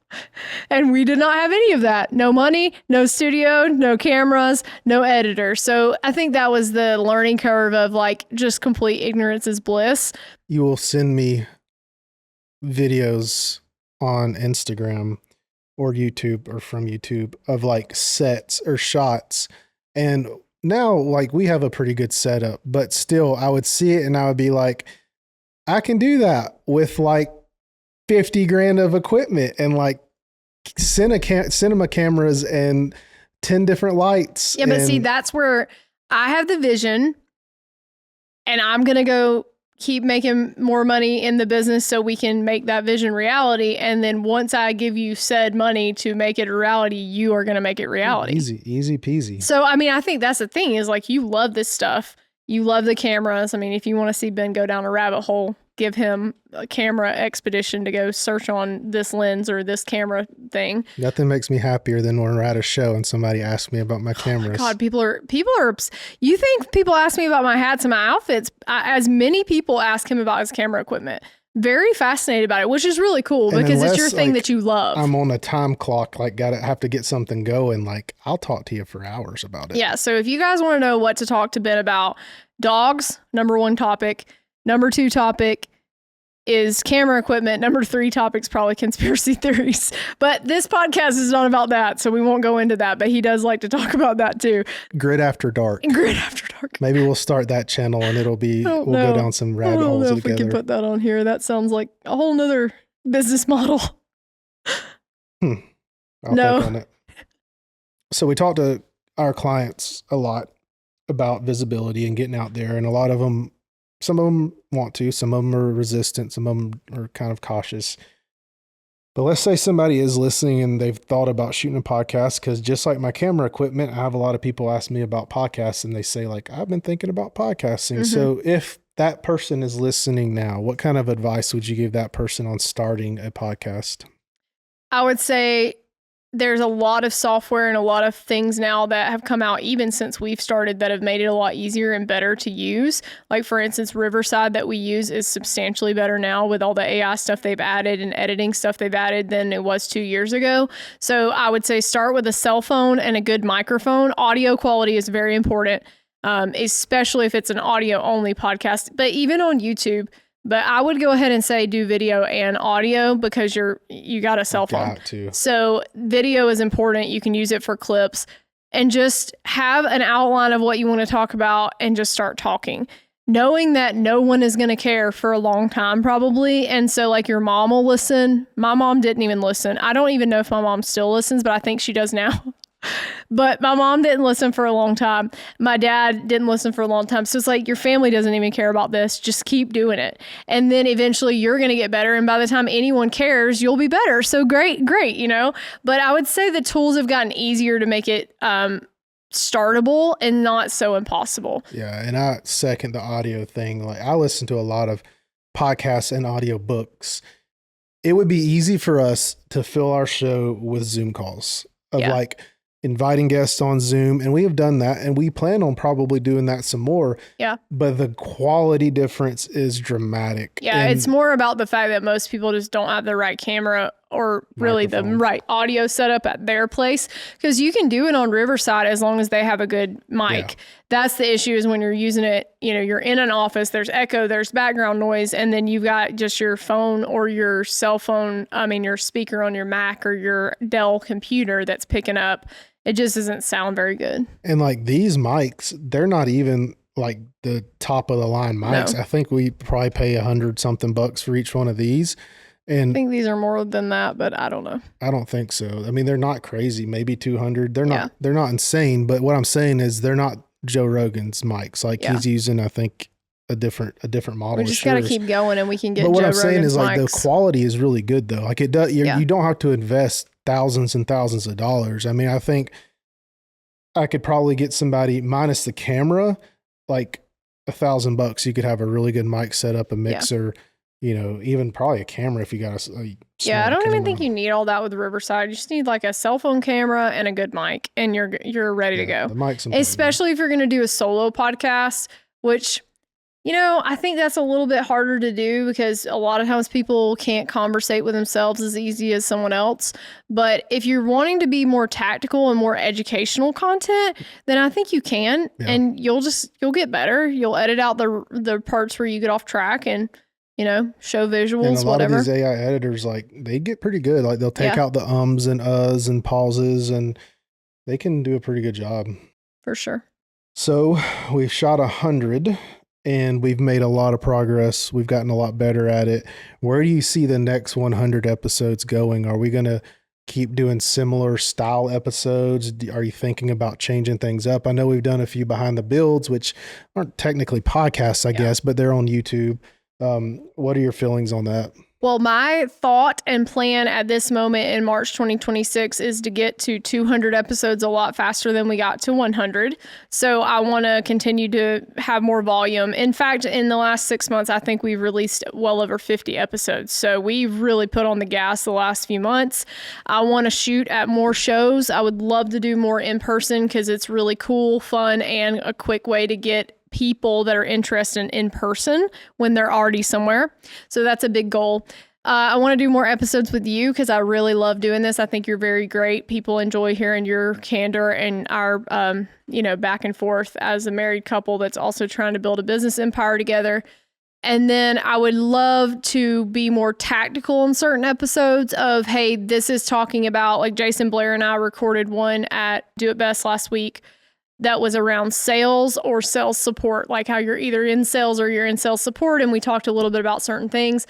And we did not have any of that. No money, no studio, no cameras, no editor. So I think that was the learning curve of like just complete ignorance is bliss. You will send me videos on Instagram or YouTube or from YouTube of like sets or shots. And now like we have a pretty good setup, but still I would see it and I would be like, I can do that with like 50 grand of equipment and like cinema cameras and 10 different lights. Yeah, but see, that's where I have the vision and I'm going to go keep making more money in the business so we can make that vision reality. And then once I give you said money to make it a reality, you are going to make it reality. Easy peasy. So, I think that's the thing is like, you love this stuff. You love the cameras. If you want to see Ben go down a rabbit hole, give him a camera expedition to go search on this lens or this camera thing. Nothing makes me happier than when we're at a show and somebody asks me about my cameras. Oh my God, people are, you think people ask me about my hats and my outfits, as many people ask him about his camera equipment. Very fascinated about it, which is really cool because it's your thing that you love. I'm on a time clock, like have to get something going. Like I'll talk to you for hours about it. Yeah. So if you guys want to know what to talk to Ben about, dogs, number 1 topic. Number 2 topic is camera equipment. Number 3 topic is probably conspiracy theories. But this podcast is not about that, so we won't go into that. But he does like to talk about that too. Grid After Dark. Grid After Dark. Maybe we'll start that channel and we'll go down some rabbit holes together. I don't know if we can put that on here. That sounds like a whole nother business model. I'll think on it. So we talk to our clients a lot about visibility and getting out there, and a lot of them, some of them want to, some of them are resistant, some of them are kind of cautious. But let's say somebody is listening and they've thought about shooting a podcast, because just like my camera equipment, I have a lot of people ask me about podcasts and they say like, I've been thinking about podcasting. Mm-hmm. So if that person is listening now, what kind of advice would you give that person on starting a podcast? I would say there's a lot of software and a lot of things now that have come out even since we've started that have made it a lot easier and better to use. Like for instance, Riverside that we use is substantially better now with all the AI stuff they've added and editing stuff they've added than it was 2 years ago. So I would say start with a cell phone and a good microphone. Audio quality is very important, especially if it's an audio only podcast, but even on YouTube. But I would go ahead and say do video and audio because you got a cell phone. Got to. So video is important. You can use it for clips and just have an outline of what you want to talk about and just start talking, knowing that no one is going to care for a long time probably. And so like your mom will listen. My mom didn't even listen. I don't even know if my mom still listens, but I think she does now. But my mom didn't listen for a long time. My dad didn't listen for a long time. So it's like your family doesn't even care about this. Just keep doing it. And then eventually you're going to get better. And by the time anyone cares, you'll be better. So great, you know. But I would say the tools have gotten easier to make it startable and not so impossible. Yeah. And I second the audio thing. Like I listen to a lot of podcasts and audio books. it would be easy for us to fill our show with Zoom calls of like inviting guests on Zoom. And we have done that, and we plan on probably doing that some more. Yeah. But the quality difference is dramatic. Yeah. And it's more about the fact that most people just don't have the right camera or really the right audio setup at their place. Because you can do it on Riverside as long as they have a good mic. Yeah. That's the issue, is when you're using it, you know, you're in an office, there's echo, there's background noise, and then you've got just your phone or your cell phone, your speaker on your Mac or your Dell computer that's picking up. It just doesn't sound very good. And like these mics, they're not even like the top of the line mics. No. I think we probably pay $100-something for each one of these. And I think these are more than that, but I don't know. I don't think so. I mean, they're not crazy, maybe 200. They're not insane, but what I'm saying is they're not Joe Rogan's mics. Like he's using, I think, a different model. We just got to keep going, and we can get. But what Joe I'm saying Rogan's is like mics. the quality is really good though. Like it does. You don't have to invest thousands and thousands of dollars. I mean, I think I could probably get somebody minus the camera, like $1,000. You could have a really good mic set up, a mixer. You know, even probably a camera if you got a I don't even think you need all that with Riverside. You just need like a cell phone camera and a good mic, and you're ready to go. The mic's important. Especially if you're going to do a solo podcast, which, you know, I think that's a little bit harder to do because a lot of times people can't conversate with themselves as easy as someone else. But if you're wanting to be more tactical and more educational content, then I think you can, and you'll get better. You'll edit out the parts where you get off track and, you know, show visuals, and a lot whatever. of these AI editors, like they get pretty good. Like they'll take out the ums and uhs and pauses, and they can do a pretty good job. For sure. So we've shot 100 and we've made a lot of progress. We've gotten a lot better at it. Where do you see the next 100 episodes going? Are we going to keep doing similar style episodes? Are you thinking about changing things up? I know we've done a few behind the builds, which aren't technically podcasts, I guess, but they're on YouTube. What are your feelings on that? Well, my thought and plan at this moment in March 2026 is to get to 200 episodes a lot faster than we got to 100. So I want to continue to have more volume. In fact, in the last 6 months, I think we've released well over 50 episodes. So we've really put on the gas the last few months. I want to shoot at more shows. I would love to do more in person because it's really cool, fun, and a quick way to get people that are interested in person when they're already somewhere. So that's a big goal. I want to do more episodes with you because I really love doing this. I think you're very great. People enjoy hearing your candor and our, back and forth as a married couple that's also trying to build a business empire together. And then I would love to be more tactical in certain episodes of, hey, this is talking about, like Jason Blair and I recorded one at Do It Best last week that was around sales or sales support, like how you're either in sales or you're in sales support. And we talked a little bit about certain things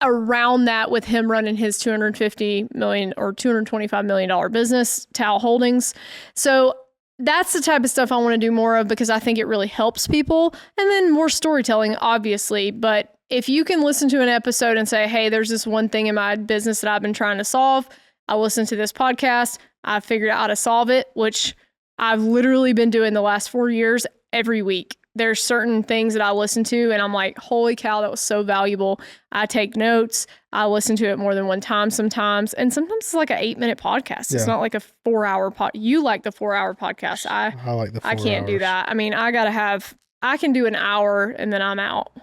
around that with him running his $250 million or $225 million business, Tao Holdings. So that's the type of stuff I want to do more of because I think it really helps people. And then more storytelling, obviously. But if you can listen to an episode and say, hey, there's this one thing in my business that I've been trying to solve. I listened to this podcast. I figured out how to solve it, which I've literally been doing the last 4 years every week. There's certain things that I listen to and I'm like, holy cow, that was so valuable. I take notes. I listen to it more than one time sometimes. And sometimes it's like an 8-minute podcast. It's not like a 4-hour You like the 4-hour podcast. I like the 4 hours. I can't do that. I mean, I can do an hour and then I'm out.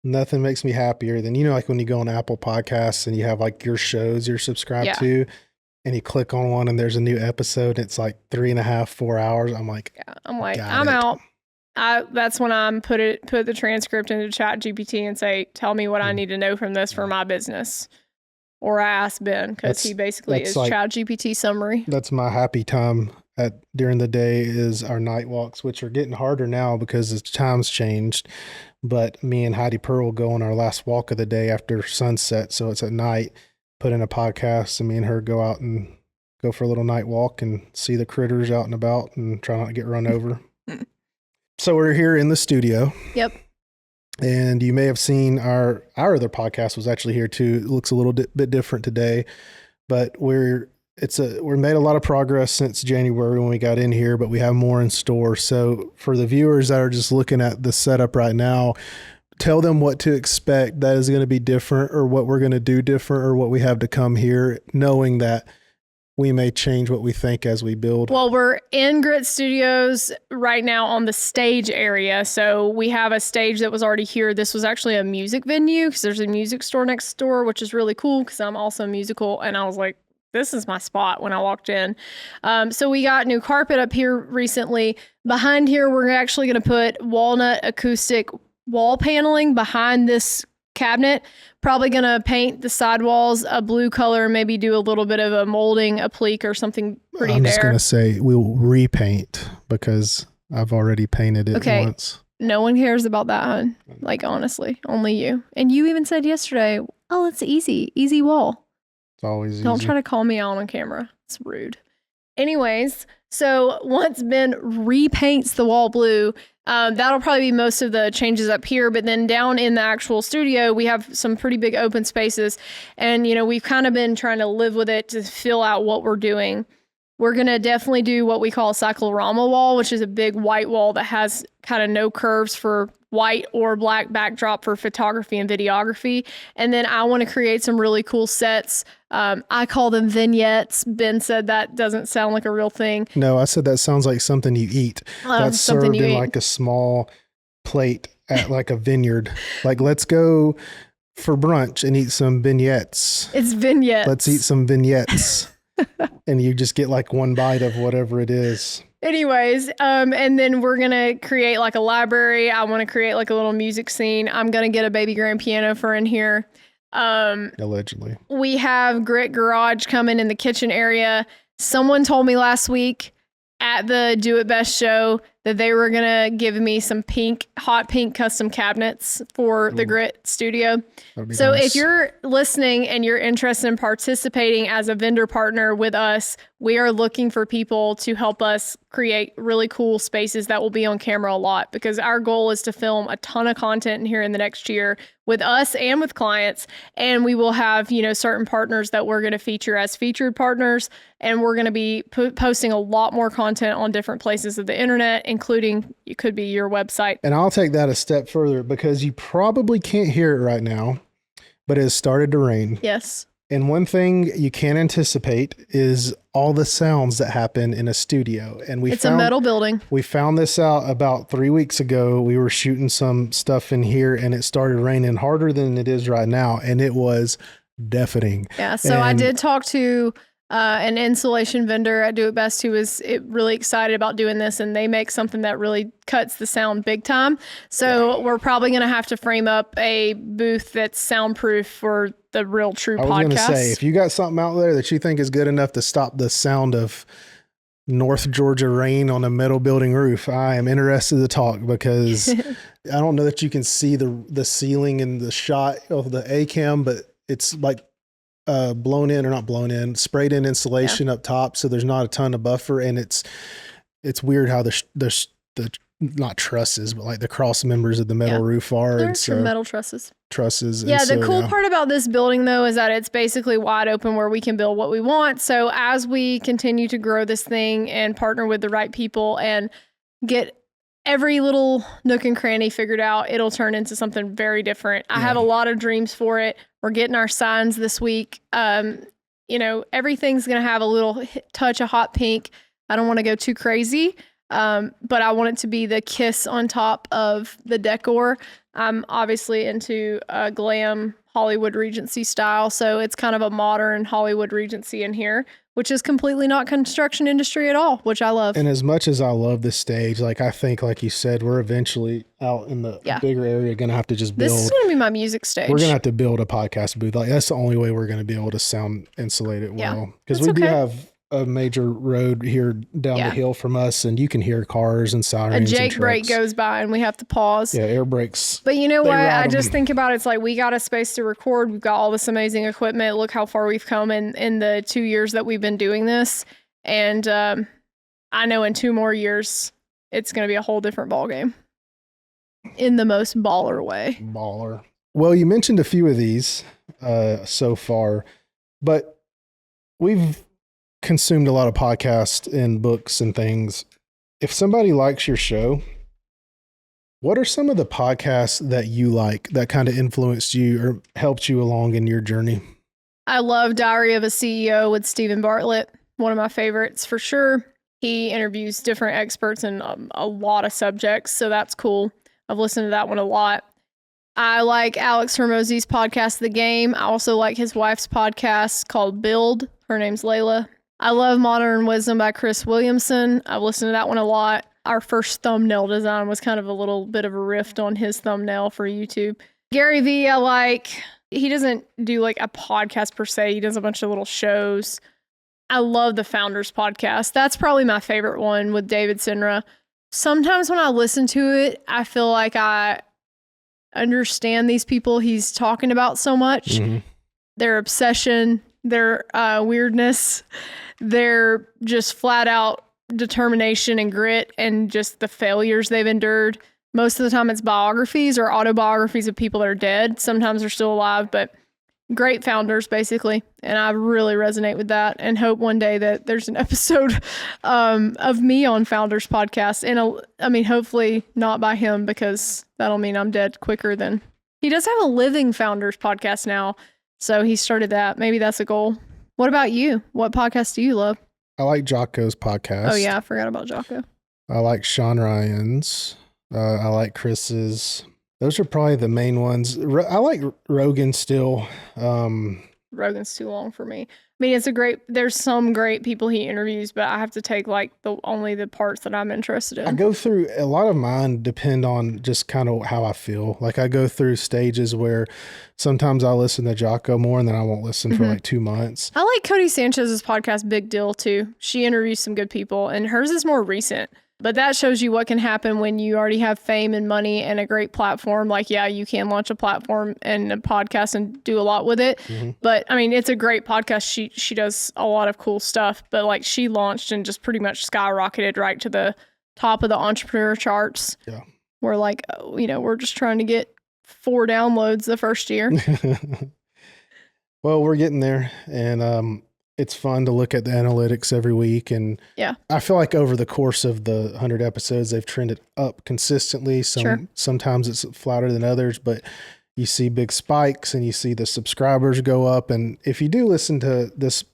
Nothing makes me happier than, like when you go on Apple Podcasts and you have like your shows you're subscribed to. And you click on one and there's a new episode. It's like 3.5, 4 hours. I'm like, I'm out. That's when I'm put the transcript into ChatGPT and say, tell me what I need to know from this for my business. Or I ask Ben because he basically is like, ChatGPT summary. That's my happy time during the day is our night walks, which are getting harder now because the time's changed. But me and Heidi Pearl go on our last walk of the day after sunset. So it's at night. Put in a podcast and me and her go out and go for a little night walk and see the critters out and about and try not to get run over. So we're here in the studio. Yep. And you may have seen our other podcast was actually here too. It looks a little bit different today, but we're made a lot of progress since January when we got in here, but we have more in store. So for the viewers that are just looking at the setup right now, tell them what to expect that is going to be different, or what we're going to do different, or what we have to come here, knowing that we may change what we think as we build. Well, we're in Grit Studios right now on the stage area. So we have a stage that was already here. This was actually a music venue because there's a music store next door, which is really cool because I'm also musical. And I was like, this is my spot when I walked in. So we got new carpet up here recently. Behind here, we're actually going to put walnut acoustic wall paneling behind this cabinet. Probably going to paint the sidewalls a blue color, maybe do a little bit of a molding, a pleak or something pretty I'm there. just going to say we'll repaint because I've already painted it once. No one cares about that, hon. Like, honestly, only you. And you even said yesterday, oh, it's easy wall. It's always easy. Don't try to call me out on camera. It's rude. Anyways, so once Ben repaints the wall blue, that'll probably be most of the changes up here. But then down in the actual studio, we have some pretty big open spaces. And, you know, we've kind of been trying to live with it to fill out what we're doing. We're going to definitely do what we call a cyclorama wall, which is a big white wall that has kind of no curves for white or black backdrop for photography and videography. And then I want to create some really cool sets. I call them vignettes. Ben said that doesn't sound like a real thing. No, I said that sounds like something you eat. That's served in like a small plate at like a vineyard. Like, let's go for brunch and eat some vignettes. It's vignettes. Let's eat some vignettes. And you just get like one bite of whatever it is. Anyways, and then we're going to create like a library. I want to create like a little music scene. I'm going to get a baby grand piano for in here. Allegedly. We have Grit Garage coming in the kitchen area. Someone told me last week at the Do It Best show that they were going to give me some hot pink custom cabinets for the Grit studio. So nice. If you're listening and you're interested in participating as a vendor partner with us, we are looking for people to help us create really cool spaces that will be on camera a lot, because our goal is to film a ton of content in here in the next year with us and with clients. And we will have, you know, certain partners that we're going to feature as featured partners. And we're going to be posting a lot more content on different places of the internet, including it could be your website. And I'll take that a step further, because you probably can't hear it right now, but it has started to rain. Yes. And one thing you can't anticipate is all the sounds that happen in a studio. And it's a metal building. We found this out about 3 weeks ago. We were shooting some stuff in here and it started raining harder than it is right now. And it was deafening. Yeah. So I did talk to an insulation vendor at Do It Best who was really excited about doing this, and they make something that really cuts the sound big time. So we're probably going to have to frame up a booth that's soundproof for the real true podcast. I was going to say, if you got something out there that you think is good enough to stop the sound of North Georgia rain on a metal building roof, I am interested to talk, because I don't know that you can see the ceiling in the shot of the A-cam, but it's like sprayed in insulation up top, so there's not a ton of buffer. And it's weird how the not trusses, but like the cross members of the metal roof are. They're metal trusses. Yeah, the cool part about this building, though, is that it's basically wide open where we can build what we want. So as we continue to grow this thing and partner with the right people and get every little nook and cranny figured out, it'll turn into something very different. I have a lot of dreams for it. We're getting our signs this week. You know, everything's going to have a little touch of hot pink. I don't want to go too crazy, but I want it to be the kiss on top of the decor. I'm obviously into glam Hollywood Regency style, so it's kind of a modern Hollywood Regency in here, which is completely not construction industry at all, which I love. And as much as I love this stage, like I think, like you said, we're eventually out in the bigger area going to have to just build. This is going to be my music stage. We're going to have to build a podcast booth. Like that's the only way we're going to be able to sound insulate it well. Because we do have a major road here down the hill from us, and you can hear cars and sirens. A Jake brake goes by and we have to pause. Yeah, air brakes. But you know what? I just think about it's like we got a space to record. We've got all this amazing equipment. Look how far we've come in the 2 years that we've been doing this. And I know in 2 more years, it's going to be a whole different ballgame in the most baller way. Baller. Well, you mentioned a few of these so far, but we've consumed a lot of podcasts and books and things. If somebody likes your show, What are some of the podcasts that you like that kind of influenced you or helped you along in your journey? I love Diary of a CEO with Stephen Bartlett. One of my favorites for sure. He interviews different experts in a lot of subjects, so that's cool. I've listened to that one a lot. I like Alex Hormozzi's podcast, The Game. I also like his wife's podcast called Build. Her name's Layla. I love Modern Wisdom by Chris Williamson. I've listened to that one a lot. Our first thumbnail design was kind of a little bit of a riff on his thumbnail for YouTube. Gary Vee, I like. He doesn't do like a podcast per se. He does a bunch of little shows. I love the Founders podcast. That's probably my favorite one with David Sinra. Sometimes when I listen to it, I feel like I understand these people he's talking about so much. Mm-hmm. Their obsession, their weirdness, their just flat out determination and grit, and just the failures they've endured. Most of the time it's biographies or autobiographies of people that are dead. Sometimes they're still alive, but great founders, basically. And I really resonate with that and hope one day that there's an episode of me on Founders podcast. And I mean, hopefully not by him, because that'll mean I'm dead quicker than... He does have a living Founders podcast now. So he started that. Maybe that's a goal. What about you? What podcast do you love? I like Jocko's podcast. Oh yeah, I forgot about Jocko. I like Sean Ryan's. I like Chris's. Those are probably the main ones. I like Rogan still. Rogan's too long for me. I mean, there's some great people he interviews, but I have to take like only the parts that I'm interested in. I go through, a lot of mine depend on just kind of how I feel. Like I go through stages where sometimes I'll listen to Jocko more and then I won't listen for like 2 months. I like Cody Sanchez's podcast, Big Deal, too. She interviews some good people, and hers is more recent. But that shows you what can happen when you already have fame and money and a great platform. Like, yeah, you can launch a platform and a podcast and do a lot with it. Mm-hmm. But I mean, it's a great podcast. She does a lot of cool stuff, but like she launched and just pretty much skyrocketed right to the top of the entrepreneur charts. Yeah. We're like, we're just trying to get 4 downloads the first year. Well, we're getting there. And, it's fun to look at the analytics every week. And yeah, I feel like over the course of the 100 episodes, they've trended up consistently. Sometimes it's flatter than others, but you see big spikes and you see the subscribers go up. And if you do listen to this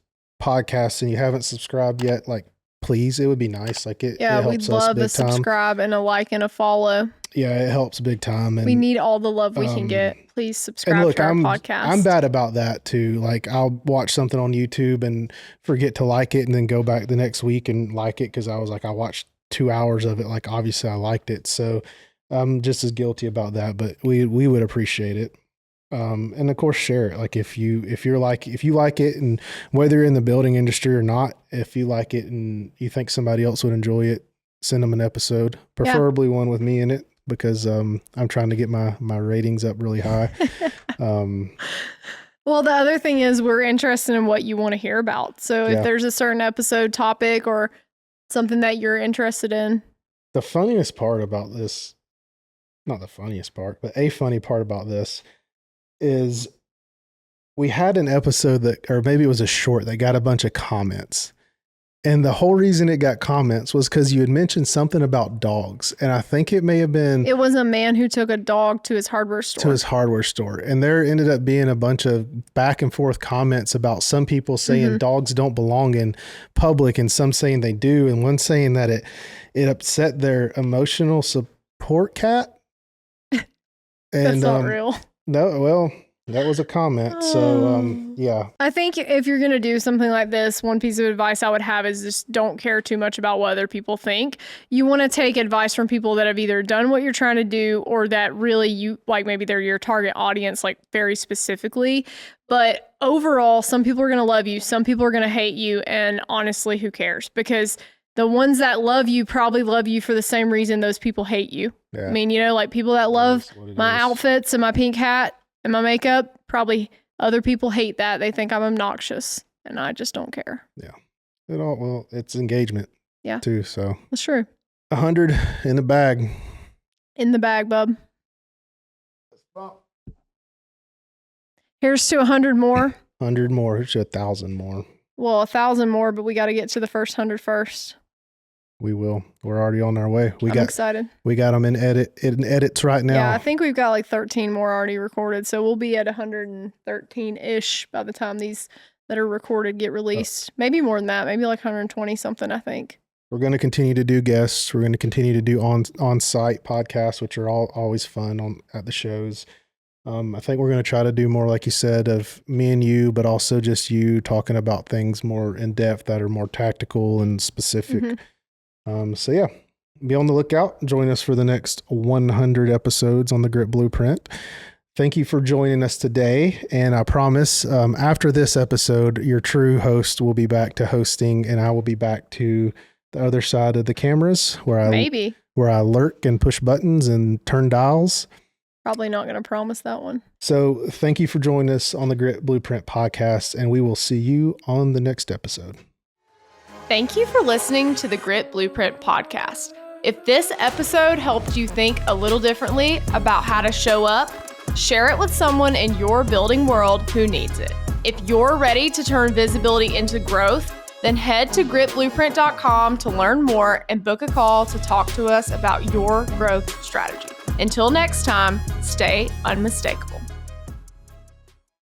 podcast and you haven't subscribed yet, like, please, it would be nice. Like it helps we'd love a subscribe and a like and a follow. Yeah, it helps big time. And we need all the love we can get. Please subscribe to our podcast. I'm bad about that too. Like I'll watch something on YouTube and forget to like it and then go back the next week and like it because I was like, I watched 2 hours of it. Like obviously I liked it. So I'm just as guilty about that, but we would appreciate it. And of course share it. Like if you like it, and whether you're in the building industry or not, if you like it and you think somebody else would enjoy it, send them an episode, preferably one with me in it, because I'm trying to get my ratings up really high. Well, the other thing is we're interested in what you want to hear about. So if there's a certain episode topic or something that you're interested in. The funniest part about this, not the funniest part, but a funny part about this is we had an episode that, or maybe it was a short that got a bunch of comments. And the whole reason it got comments was because you had mentioned something about dogs. And I think it may have been... It was a man who took a dog to his hardware store. And there ended up being a bunch of back and forth comments about some people saying dogs don't belong in public and some saying they do. And one saying that it upset their emotional support cat. And, that's not real. No, well... That was a comment. So, yeah. I think if you're going to do something like this, one piece of advice I would have is just don't care too much about what other people think. You want to take advice from people that have either done what you're trying to do or that really you, like maybe they're your target audience, like very specifically. But overall, some people are going to love you. Some people are going to hate you. And honestly, who cares? Because the ones that love you probably love you for the same reason those people hate you. Yeah. I mean, like people that love my outfits and my pink hat and my makeup, probably other people hate that. They think I'm obnoxious, and I just don't care. Yeah. Well, it's engagement. Yeah. Too, so. That's true. 100 in the bag. In the bag, bub. Here's to 100 more. 100 more. Here's to 1,000 more. Well, 1,000 more, but we got to get to the first 100 first. We will. We're already on our way. I'm excited. We got them in edits right now. Yeah, I think we've got like 13 more already recorded. So we'll be at 113-ish by the time these that are recorded get released. Maybe more than that. Maybe like 120 something, I think. We're going to continue to do guests. We're going to continue to do on-site podcasts, which are always fun at the shows. I think we're going to try to do more, like you said, of me and you, but also just you talking about things more in depth that are more tactical and specific. So yeah, be on the lookout. Join us for the next 100 episodes on the Grit Blueprint. Thank you for joining us today. And I promise after this episode, your true host will be back to hosting, and I will be back to the other side of the cameras where I lurk and push buttons and turn dials. Probably not going to promise that one. So thank you for joining us on the Grit Blueprint podcast, and we will see you on the next episode. Thank you for listening to the Grit Blueprint podcast. If this episode helped you think a little differently about how to show up, share it with someone in your building world who needs it. If you're ready to turn visibility into growth, then head to gritblueprint.com to learn more and book a call to talk to us about your growth strategy. Until next time, stay unmistakable.